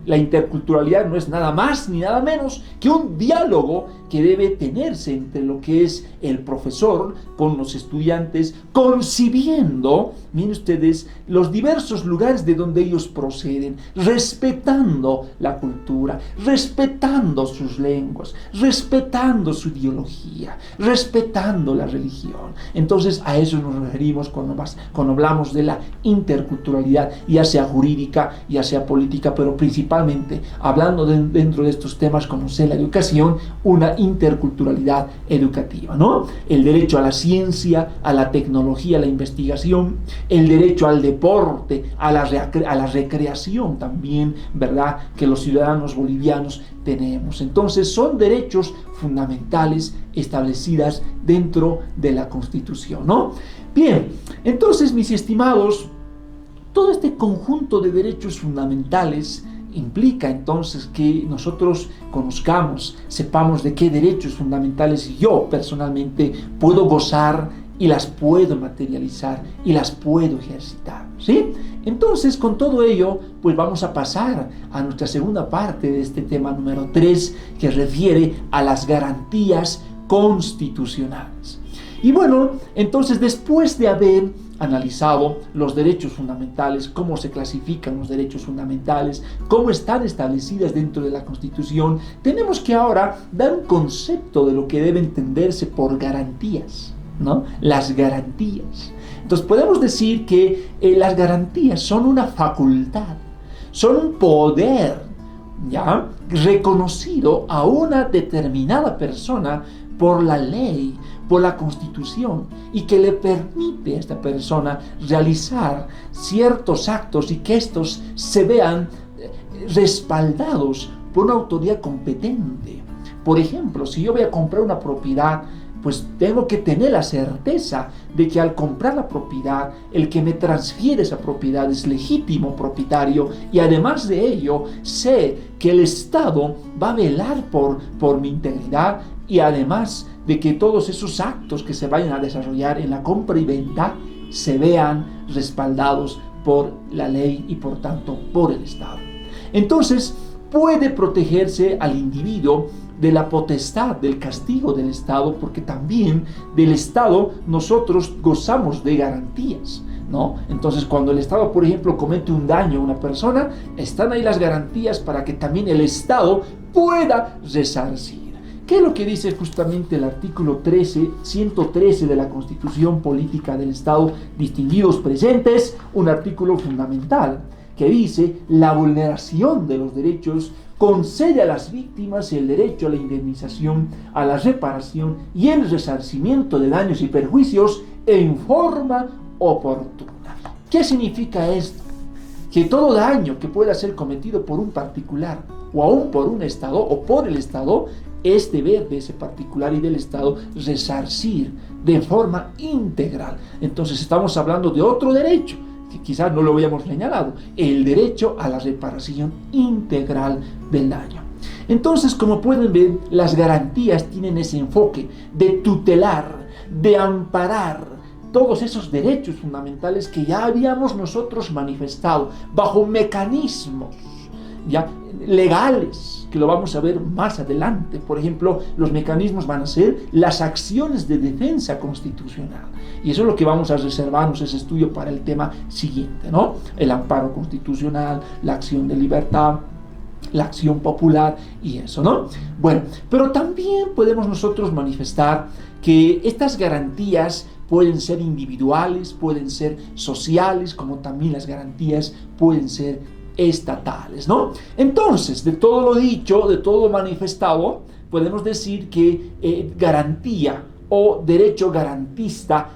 La interculturalidad no es nada más ni nada menos que un diálogo que debe tenerse entre lo que es el profesor con los estudiantes, concibiendo, miren ustedes, los diversos lugares de donde ellos proceden, respetando la cultura, respetando sus lenguas, respetando su ideología, respetando la religión. Entonces a eso nos referimos cuando hablamos de la interculturalidad, ya sea jurídica, ya sea política, pero principalmente hablando dentro de estos temas como sea la educación, una interculturalidad educativa, ¿no? El derecho a la ciencia, a la tecnología, a la investigación, el derecho al deporte, a la recreación también, ¿verdad?, que los ciudadanos bolivianos tenemos. Entonces son derechos fundamentales establecidas dentro de la Constitución, ¿no? Bien, entonces, mis estimados, todo este conjunto de derechos fundamentales implica entonces que nosotros conozcamos, sepamos de qué derechos fundamentales yo personalmente puedo gozar y las puedo materializar y las puedo ejercitar, ¿sí? Entonces, con todo ello, pues vamos a pasar a nuestra segunda parte de este tema número 3, que refiere a las garantías constitucionales. Y bueno, entonces, después de haber analizado los derechos fundamentales, cómo se clasifican los derechos fundamentales, cómo están establecidas dentro de la Constitución, tenemos que ahora dar un concepto de lo que debe entenderse por garantías, ¿no? Las garantías. Entonces podemos decir que las garantías son una facultad, son un poder, ¿ya?, reconocido a una determinada persona por la ley, por la Constitución, y que le permite a esta persona realizar ciertos actos y que estos se vean respaldados por una autoridad competente. Por ejemplo, si yo voy a comprar una propiedad, pues tengo que tener la certeza de que al comprar la propiedad, el que me transfiere esa propiedad es legítimo propietario, y además de ello, sé que el Estado va a velar por mi integridad, y además de que todos esos actos que se vayan a desarrollar en la compra y venta se vean respaldados por la ley y por tanto por el Estado. Entonces, puede protegerse al individuo de la potestad, del castigo del Estado, porque también del Estado nosotros gozamos de garantías, ¿no? Entonces, cuando el Estado, por ejemplo, comete un daño a una persona, están ahí las garantías para que también el Estado pueda resarcir. ¿Qué es lo que dice justamente el artículo 113 de la Constitución Política del Estado? Distinguidos presentes, un artículo fundamental que dice: la vulneración de los derechos concede a las víctimas el derecho a la indemnización, a la reparación y el resarcimiento de daños y perjuicios en forma oportuna. ¿Qué significa esto? Que todo daño que pueda ser cometido por un particular o aún por un Estado o por el Estado, es deber de ese particular y del Estado resarcir de forma integral. Entonces estamos hablando de otro derecho que quizás no lo habíamos señalado, el derecho a la reparación integral del daño. Entonces, como pueden ver, las garantías tienen ese enfoque de tutelar, de amparar todos esos derechos fundamentales que ya habíamos nosotros manifestado bajo mecanismos ya legales, que lo vamos a ver más adelante. Por ejemplo, los mecanismos van a ser las acciones de defensa constitucional, y eso es lo que vamos a reservarnos ese estudio para el tema siguiente, ¿no? El amparo constitucional, la acción de libertad, la acción popular y eso, ¿no? Bueno, pero también podemos nosotros manifestar que estas garantías pueden ser individuales, pueden ser sociales, como también las garantías pueden ser estatales, ¿no? Entonces, de todo lo dicho, de todo lo manifestado, podemos decir que garantía o derecho garantista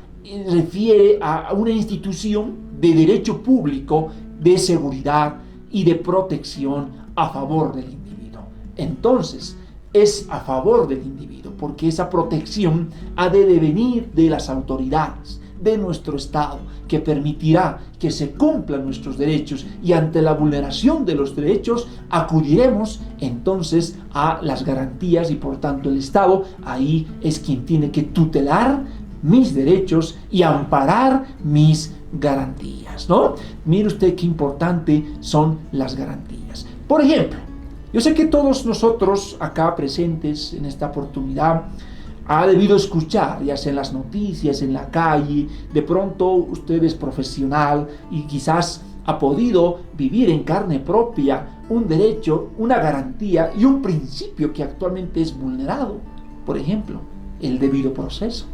refiere a una institución de derecho público de seguridad y de protección a favor del individuo. Entonces, es a favor del individuo, porque esa protección ha de venir de las autoridades, de nuestro Estado, que permitirá que se cumplan nuestros derechos, y ante la vulneración de los derechos acudiremos entonces a las garantías, y por tanto el Estado ahí es quien tiene que tutelar mis derechos y amparar mis garantías, ¿no? Mire usted qué importante son las garantías. Por ejemplo, yo sé que todos nosotros acá presentes en esta oportunidad ha debido escuchar, ya sea en las noticias, en la calle, de pronto usted es profesional y quizás ha podido vivir en carne propia un derecho, una garantía y un principio que actualmente es vulnerado. Por ejemplo, el debido proceso.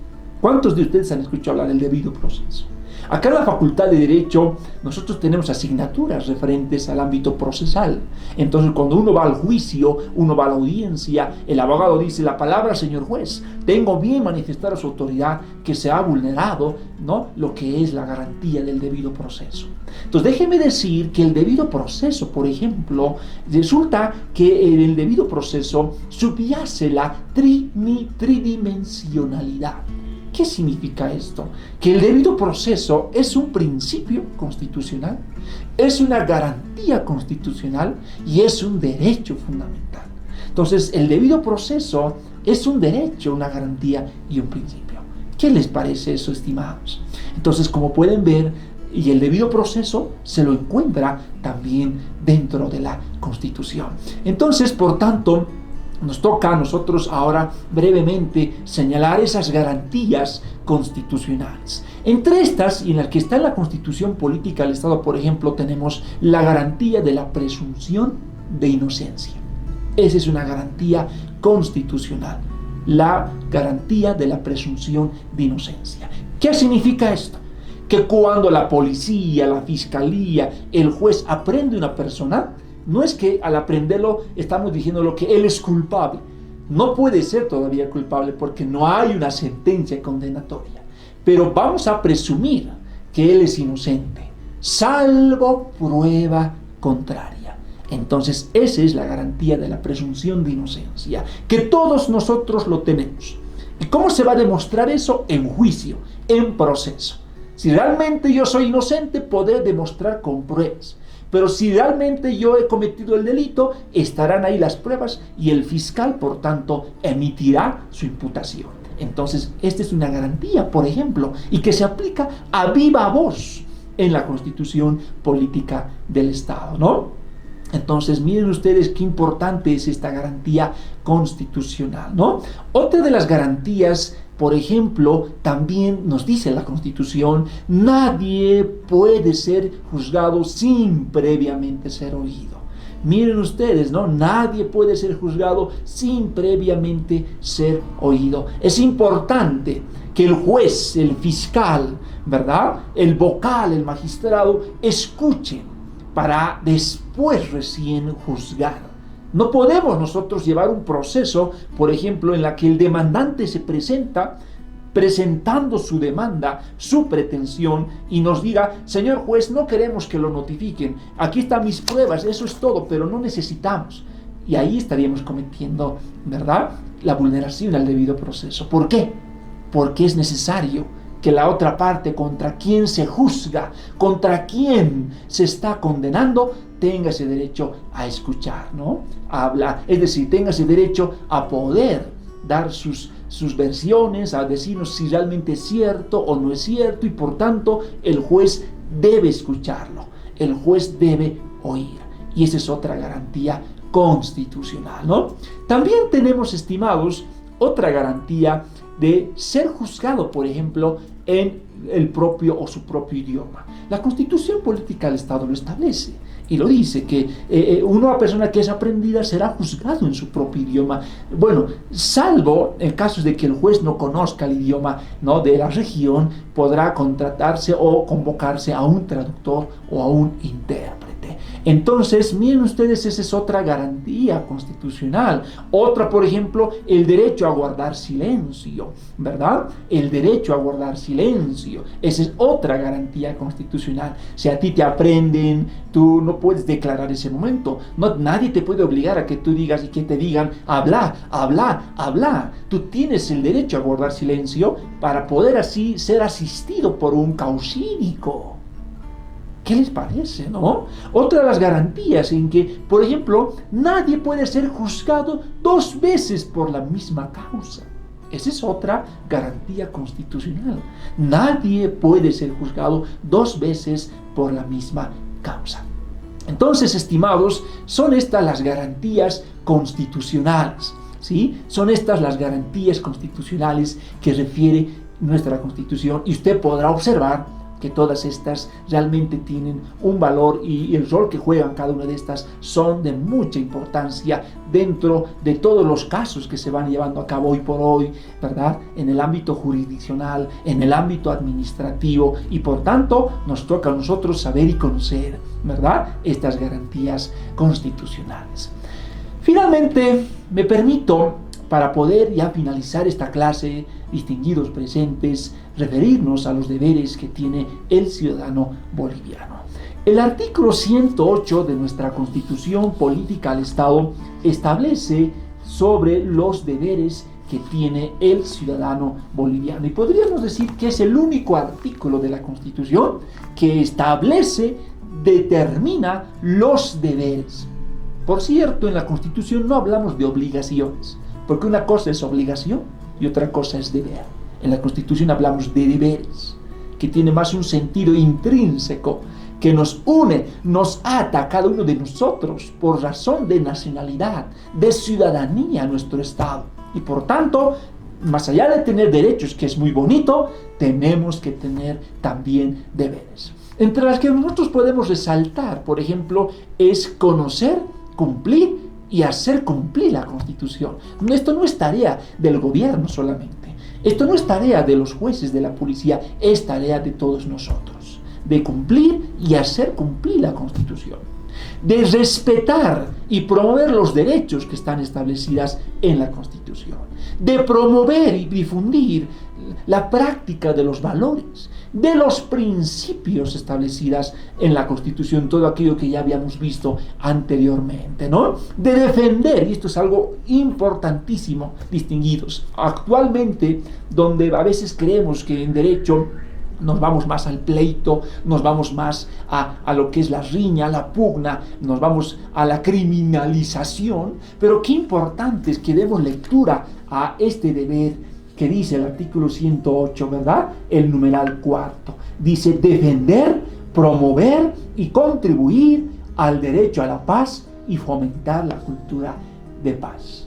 ¿Cuántos de ustedes han escuchado hablar del debido proceso? Acá en la Facultad de Derecho nosotros tenemos asignaturas referentes al ámbito procesal. Entonces, cuando uno va al juicio, uno va a la audiencia, el abogado dice: la palabra, señor juez, tengo bien manifestar a su autoridad que se ha vulnerado, ¿no?, lo que es la garantía del debido proceso. Entonces, déjeme decir que el debido proceso, por ejemplo, resulta que en el debido proceso subyace la tridimensionalidad. ¿Qué significa esto? Que el debido proceso es un principio constitucional, es una garantía constitucional y es un derecho fundamental. Entonces, el debido proceso es un derecho, una garantía y un principio. ¿Qué les parece eso, estimados? Entonces, como pueden ver, y el debido proceso se lo encuentra también dentro de la Constitución. Entonces, por tanto, nos toca a nosotros ahora brevemente señalar esas garantías constitucionales. Entre estas, y en las que está en la Constitución Política del Estado, por ejemplo, tenemos la garantía de la presunción de inocencia. Esa es una garantía constitucional, la garantía de la presunción de inocencia. ¿Qué significa esto? Que cuando la policía, la fiscalía, el juez aprende a una persona, no es que al aprenderlo estamos diciendo que él es culpable. No puede ser todavía culpable porque no hay una sentencia condenatoria. Pero vamos a presumir que él es inocente, salvo prueba contraria. Entonces, esa es la garantía de la presunción de inocencia, que todos nosotros lo tenemos. ¿Y cómo se va a demostrar eso? En juicio, en proceso. Si realmente yo soy inocente, podré demostrar con pruebas. Pero si realmente yo he cometido el delito, estarán ahí las pruebas y el fiscal, por tanto, emitirá su imputación. Entonces, esta es una garantía, por ejemplo, y que se aplica a viva voz en la Constitución Política del Estado, ¿no? Entonces, miren ustedes qué importante es esta garantía constitucional, ¿no? Otra de las garantías, por ejemplo, también nos dice la Constitución: nadie puede ser juzgado sin previamente ser oído. Miren ustedes, ¿no? Nadie puede ser juzgado sin previamente ser oído. Es importante que el juez, el fiscal, ¿verdad?, el vocal, el magistrado, escuchen para después recién juzgar. No podemos nosotros llevar un proceso, por ejemplo, en la que el demandante se presenta presentando su demanda, su pretensión, y nos diga: señor juez, no queremos que lo notifiquen, aquí están mis pruebas, eso es todo, pero no necesitamos. Y ahí estaríamos cometiendo, ¿verdad?, la vulneración al debido proceso. ¿Por qué? Porque es necesario que la otra parte contra quien se juzga, contra quien se está condenando, tenga ese derecho a escuchar, ¿no?, a hablar, es decir, tenga ese derecho a poder dar sus versiones, a decirnos si realmente es cierto o no es cierto, y por tanto el juez debe escucharlo, el juez debe oír, y esa es otra garantía constitucional, ¿no? También tenemos, estimados, otra garantía de ser juzgado, por ejemplo, en el propio o su propio idioma. La Constitución Política del Estado lo establece y lo dice, que una persona que es aprendida será juzgado en su propio idioma. Bueno, salvo en casos de que el juez no conozca el idioma, ¿no?, de la región, podrá contratarse o convocarse a un traductor o a un intérprete. Entonces, miren ustedes, esa es otra garantía constitucional. Otra, por ejemplo, el derecho a guardar silencio, ¿verdad? El derecho a guardar silencio. Esa es otra garantía constitucional. Si a ti te aprenden, tú no puedes declarar ese momento. No, nadie te puede obligar a que tú digas y que te digan, habla, habla, habla. Tú tienes el derecho a guardar silencio para poder así ser asistido por un causídico. ¿Qué les parece, no? Otra de las garantías en que, por ejemplo, nadie puede ser juzgado 2 veces por la misma causa. Esa es otra garantía constitucional. Nadie puede ser juzgado 2 veces por la misma causa. Entonces, estimados, son estas las garantías constitucionales, ¿sí? Son estas las garantías constitucionales que refiere nuestra Constitución, y usted podrá observar que todas estas realmente tienen un valor y el rol que juegan cada una de estas son de mucha importancia dentro de todos los casos que se van llevando a cabo hoy por hoy, ¿verdad? En el ámbito jurisdiccional, en el ámbito administrativo, y por tanto nos toca a nosotros saber y conocer, ¿verdad?, estas garantías constitucionales. Finalmente, me permito, para poder ya finalizar esta clase, distinguidos presentes, referirnos a los deberes que tiene el ciudadano boliviano. El artículo 108 de nuestra Constitución Política del Estado establece sobre los deberes que tiene el ciudadano boliviano. Y podríamos decir que es el único artículo de la Constitución que establece, determina los deberes. Por cierto, en la Constitución no hablamos de obligaciones, porque una cosa es obligación y otra cosa es deber. En la Constitución hablamos de deberes, que tiene más un sentido intrínseco, que nos une, nos ata a cada uno de nosotros por razón de nacionalidad, de ciudadanía a nuestro Estado. Y por tanto, más allá de tener derechos, que es muy bonito, tenemos que tener también deberes. Entre las que nosotros podemos resaltar, por ejemplo, es conocer, cumplir y hacer cumplir la Constitución. Esto no es tarea del gobierno solamente. Esto no es tarea de los jueces, de la policía, es tarea de todos nosotros. De cumplir y hacer cumplir la Constitución. De respetar y promover los derechos que están establecidos en la Constitución. De promover y difundir la práctica de los valores, de los principios establecidos en la Constitución, todo aquello que ya habíamos visto anteriormente, ¿no? De defender, y esto es algo importantísimo, distinguidos, actualmente, donde a veces creemos que en derecho nos vamos más al pleito, nos vamos más a lo que es la riña, la pugna, nos vamos a la criminalización, pero qué importante es que demos lectura a este deber que dice el artículo 108, ¿verdad? El numeral 4. Dice defender, promover y contribuir al derecho a la paz y fomentar la cultura de paz.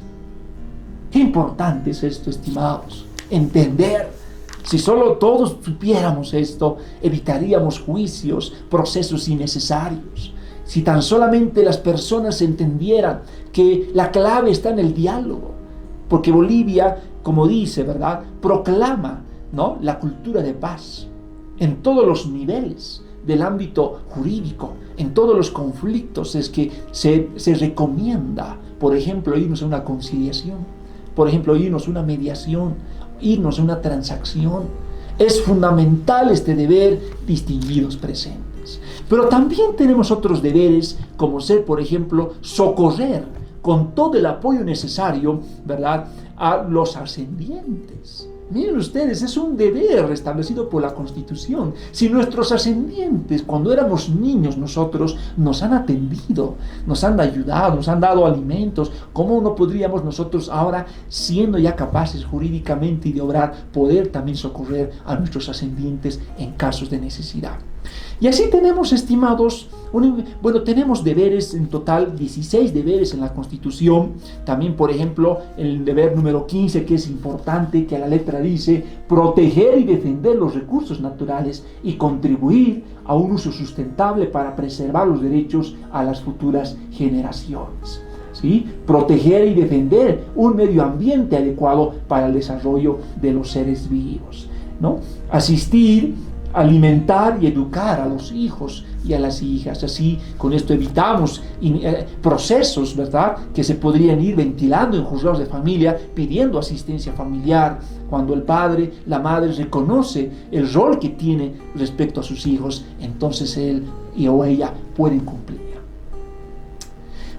Qué importante es esto, estimados. Entender. Si solo todos supiéramos esto, evitaríamos juicios, procesos innecesarios. Si tan solamente las personas entendieran que la clave está en el diálogo, porque Bolivia, como dice, ¿verdad?, proclama, ¿no?, la cultura de paz en todos los niveles del ámbito jurídico, en todos los conflictos es que se recomienda, por ejemplo, irnos a una conciliación, por ejemplo, irnos a una mediación, irnos a una transacción. Es fundamental este deber, distinguidos presentes. Pero también tenemos otros deberes, como ser, por ejemplo, socorrer con todo el apoyo necesario, ¿verdad?, a los ascendientes. Miren ustedes, es un deber establecido por la Constitución. Si nuestros ascendientes, cuando éramos niños nosotros, nos han atendido, nos han ayudado, nos han dado alimentos, ¿cómo no podríamos nosotros ahora, siendo ya capaces jurídicamente y de obrar, poder también socorrer a nuestros ascendientes en casos de necesidad? Y así tenemos, estimados, tenemos deberes, en total 16 deberes en la Constitución. También, por ejemplo, el deber número 15, que es importante, que a la letra dice proteger y defender los recursos naturales y contribuir a un uso sustentable para preservar los derechos a las futuras generaciones. ¿Sí? Proteger y defender un medio ambiente adecuado para el desarrollo de los seres vivos, ¿no? Asistir alimentar y educar a los hijos y a las hijas. Así, con esto evitamos procesos, ¿verdad?, que se podrían ir ventilando en juzgados de familia pidiendo asistencia familiar, cuando el padre, la madre reconoce el rol que tiene respecto a sus hijos, entonces él o ella pueden cumplir.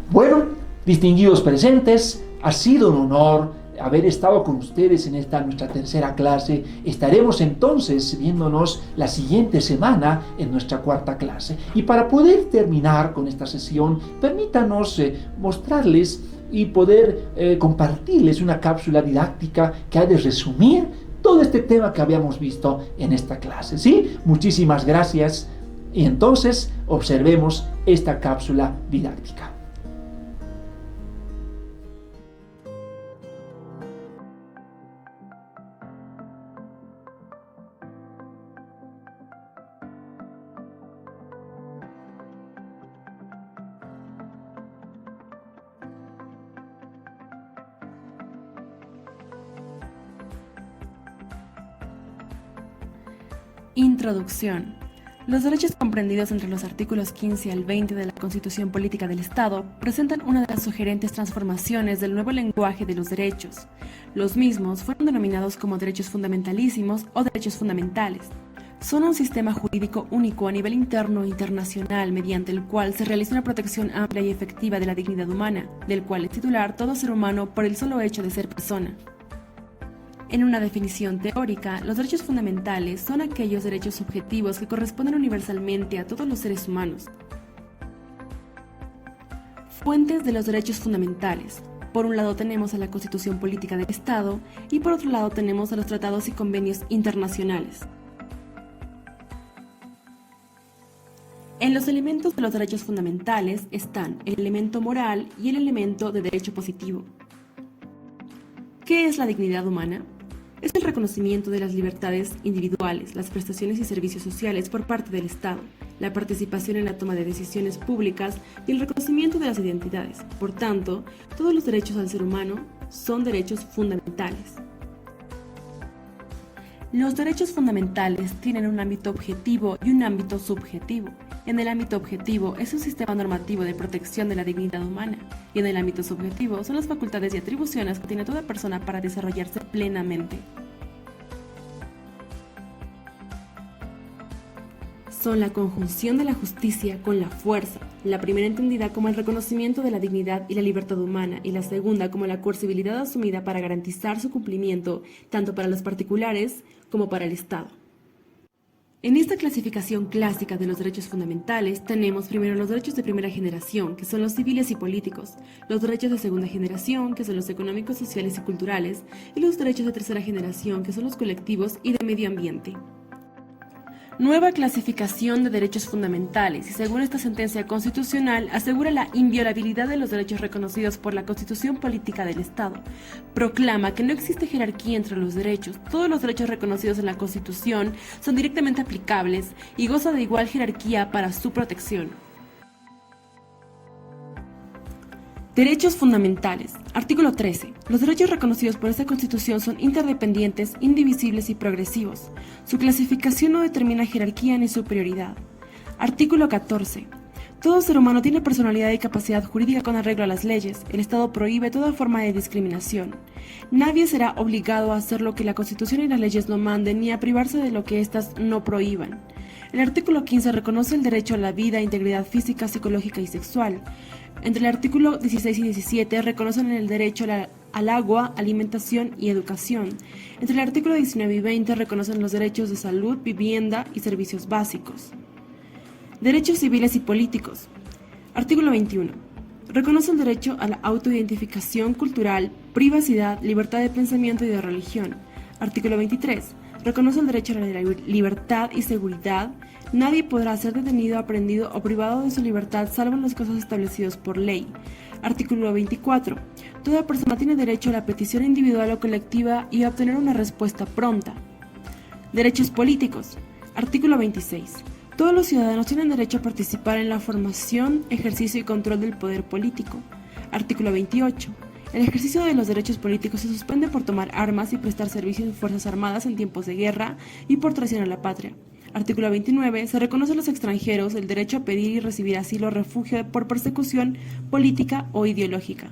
Bueno, distinguidos presentes, ha sido un honor haber estado con ustedes en esta nuestra tercera clase. Estaremos entonces viéndonos la siguiente semana en nuestra cuarta clase. Y para poder terminar con esta sesión, permítanos mostrarles y poder compartirles una cápsula didáctica que ha de resumir todo este tema que habíamos visto en esta clase. ¿Sí? Muchísimas gracias. Y entonces observemos esta cápsula didáctica. Introducción. Los derechos comprendidos entre los artículos 15 al 20 de la Constitución Política del Estado presentan una de las sugerentes transformaciones del nuevo lenguaje de los derechos. Los mismos fueron denominados como derechos fundamentalísimos o derechos fundamentales. Son un sistema jurídico único a nivel interno e internacional mediante el cual se realiza una protección amplia y efectiva de la dignidad humana, del cual es titular todo ser humano por el solo hecho de ser persona. En una definición teórica, los derechos fundamentales son aquellos derechos subjetivos que corresponden universalmente a todos los seres humanos. Fuentes de los derechos fundamentales. Por un lado tenemos a la Constitución Política del Estado y por otro lado tenemos a los tratados y convenios internacionales. En los elementos de los derechos fundamentales están el elemento moral y el elemento de derecho positivo. ¿Qué es la dignidad humana? Es el reconocimiento de las libertades individuales, las prestaciones y servicios sociales por parte del Estado, la participación en la toma de decisiones públicas y el reconocimiento de las identidades. Por tanto, todos los derechos al ser humano son derechos fundamentales. Los derechos fundamentales tienen un ámbito objetivo y un ámbito subjetivo. En el ámbito objetivo es un sistema normativo de protección de la dignidad humana y en el ámbito subjetivo son las facultades y atribuciones que tiene toda persona para desarrollarse plenamente. Son la conjunción de la justicia con la fuerza, la primera entendida como el reconocimiento de la dignidad y la libertad humana y la segunda como la coercibilidad asumida para garantizar su cumplimiento tanto para los particulares como para el Estado. En esta clasificación clásica de los derechos fundamentales tenemos primero los derechos de primera generación, que son los civiles y políticos, los derechos de segunda generación, que son los económicos, sociales y culturales, y los derechos de tercera generación, que son los colectivos y de medio ambiente. Nueva clasificación de derechos fundamentales y según esta sentencia constitucional asegura la inviolabilidad de los derechos reconocidos por la Constitución Política del Estado. Proclama que no existe jerarquía entre los derechos, todos los derechos reconocidos en la Constitución son directamente aplicables y goza de igual jerarquía para su protección. Derechos fundamentales. Artículo 13. Los derechos reconocidos por esta Constitución son interdependientes, indivisibles y progresivos. Su clasificación no determina jerarquía ni superioridad. Artículo 14. Todo ser humano tiene personalidad y capacidad jurídica con arreglo a las leyes. El Estado prohíbe toda forma de discriminación. Nadie será obligado a hacer lo que la Constitución y las leyes no manden ni a privarse de lo que éstas no prohíban. El artículo 15 reconoce el derecho a la vida, integridad física, psicológica y sexual. Entre el artículo 16 y 17 reconocen el derecho al agua, alimentación y educación. Entre el artículo 19 y 20 reconocen los derechos de salud, vivienda y servicios básicos. Derechos civiles y políticos. Artículo 21. Reconoce el derecho a la autoidentificación cultural, privacidad, libertad de pensamiento y de religión. Artículo 23. Reconoce el derecho a la libertad y seguridad. Nadie podrá ser detenido, aprehendido o privado de su libertad salvo en los casos establecidos por ley. Artículo 24. Toda persona tiene derecho a la petición individual o colectiva y a obtener una respuesta pronta. Derechos políticos. Artículo 26. Todos los ciudadanos tienen derecho a participar en la formación, ejercicio y control del poder político. Artículo 28. El ejercicio de los derechos políticos se suspende por tomar armas y prestar servicio en fuerzas armadas en tiempos de guerra y por traición a la patria. Artículo 29. Se reconoce a los extranjeros el derecho a pedir y recibir asilo o refugio por persecución política o ideológica.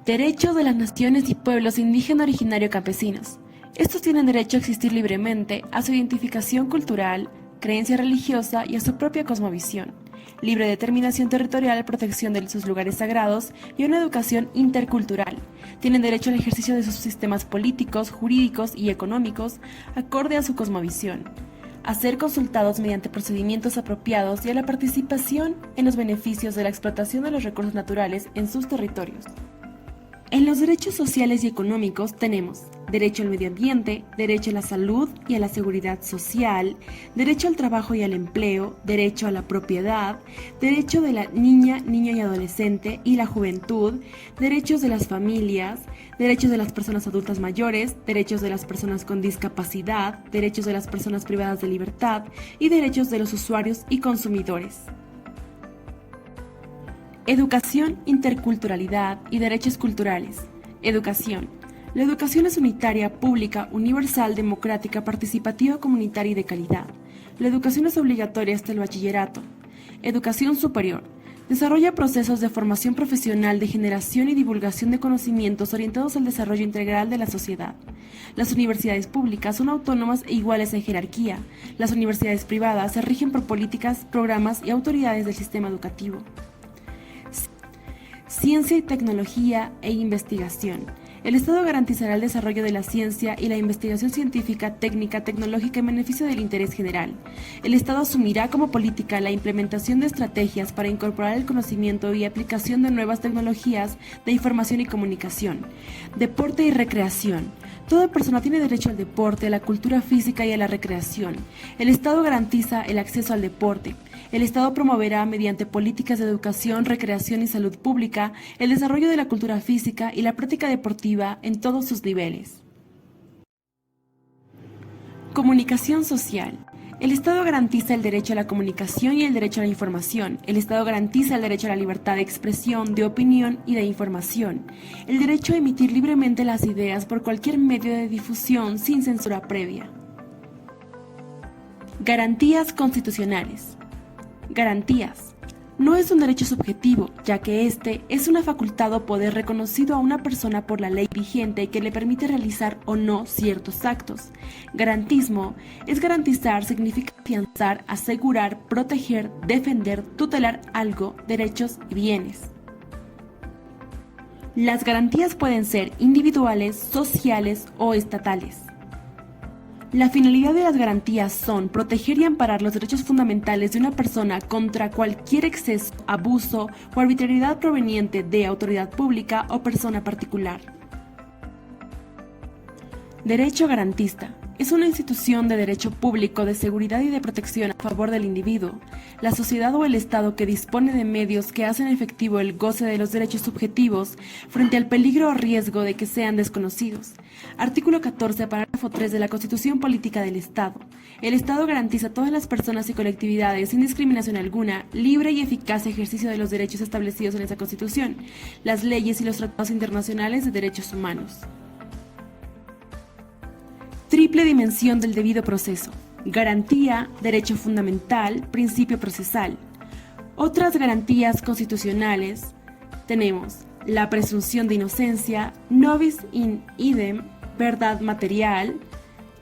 Derecho de las naciones y pueblos indígena originario campesinos. Estos tienen derecho a existir libremente, a su identificación cultural, creencia religiosa y a su propia cosmovisión, libre determinación territorial, protección de sus lugares sagrados y una educación intercultural. Tienen derecho al ejercicio de sus sistemas políticos, jurídicos y económicos, acorde a su cosmovisión, a ser consultados mediante procedimientos apropiados y a la participación en los beneficios de la explotación de los recursos naturales en sus territorios. En los derechos sociales y económicos tenemos derecho al medio ambiente, derecho a la salud y a la seguridad social, derecho al trabajo y al empleo, derecho a la propiedad, derecho de la niña, niño y adolescente y la juventud, derechos de las familias, derechos de las personas adultas mayores, derechos de las personas con discapacidad, derechos de las personas privadas de libertad y derechos de los usuarios y consumidores. Educación, interculturalidad y derechos culturales. Educación. La educación es unitaria, pública, universal, democrática, participativa, comunitaria y de calidad. La educación es obligatoria hasta el bachillerato. Educación superior. Desarrolla procesos de formación profesional, de generación y divulgación de conocimientos orientados al desarrollo integral de la sociedad. Las universidades públicas son autónomas e iguales en jerarquía. Las universidades privadas se rigen por políticas, programas y autoridades del sistema educativo. Ciencia y tecnología e investigación. El Estado garantizará el desarrollo de la ciencia y la investigación científica, técnica, tecnológica en beneficio del interés general. El Estado asumirá como política la implementación de estrategias para incorporar el conocimiento y aplicación de nuevas tecnologías de información y comunicación. Deporte y recreación. Toda persona tiene derecho al deporte, a la cultura física y a la recreación. El Estado garantiza el acceso al deporte. El Estado promoverá, mediante políticas de educación, recreación y salud pública, el desarrollo de la cultura física y la práctica deportiva en todos sus niveles. Comunicación social. El Estado garantiza el derecho a la comunicación y el derecho a la información. El Estado garantiza el derecho a la libertad de expresión, de opinión y de información. El derecho a emitir libremente las ideas por cualquier medio de difusión sin censura previa. Garantías constitucionales. Garantías. No es un derecho subjetivo, ya que este es una facultad o poder reconocido a una persona por la ley vigente que le permite realizar o no ciertos actos. Garantismo es garantizar, significa afianzar, asegurar, proteger, defender, tutelar algo, derechos y bienes. Las garantías pueden ser individuales, sociales o estatales. La finalidad de las garantías son proteger y amparar los derechos fundamentales de una persona contra cualquier exceso, abuso o arbitrariedad proveniente de autoridad pública o persona particular. Derecho garantista. Es una institución de derecho público de seguridad y de protección a favor del individuo, la sociedad o el Estado que dispone de medios que hacen efectivo el goce de los derechos subjetivos frente al peligro o riesgo de que sean desconocidos. Artículo 14, parágrafo 3 de la Constitución Política del Estado. El Estado garantiza a todas las personas y colectividades, sin discriminación alguna, libre y eficaz ejercicio de los derechos establecidos en esa Constitución, las leyes y los tratados internacionales de derechos humanos. Triple dimensión del debido proceso. Garantía, derecho fundamental, principio procesal. Otras garantías constitucionales tenemos la presunción de inocencia, nobis in idem, verdad material,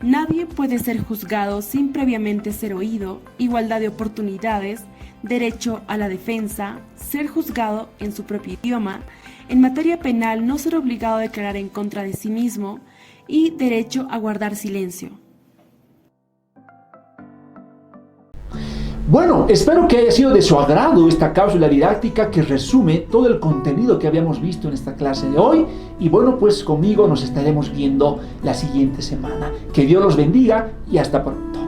nadie puede ser juzgado sin previamente ser oído, igualdad de oportunidades, derecho a la defensa, ser juzgado en su propio idioma, en materia penal no ser obligado a declarar en contra de sí mismo, y derecho a guardar silencio. Bueno, espero que haya sido de su agrado esta cápsula didáctica que resume todo el contenido que habíamos visto en esta clase de hoy. Y bueno, pues conmigo nos estaremos viendo la siguiente semana. Que Dios los bendiga y hasta pronto.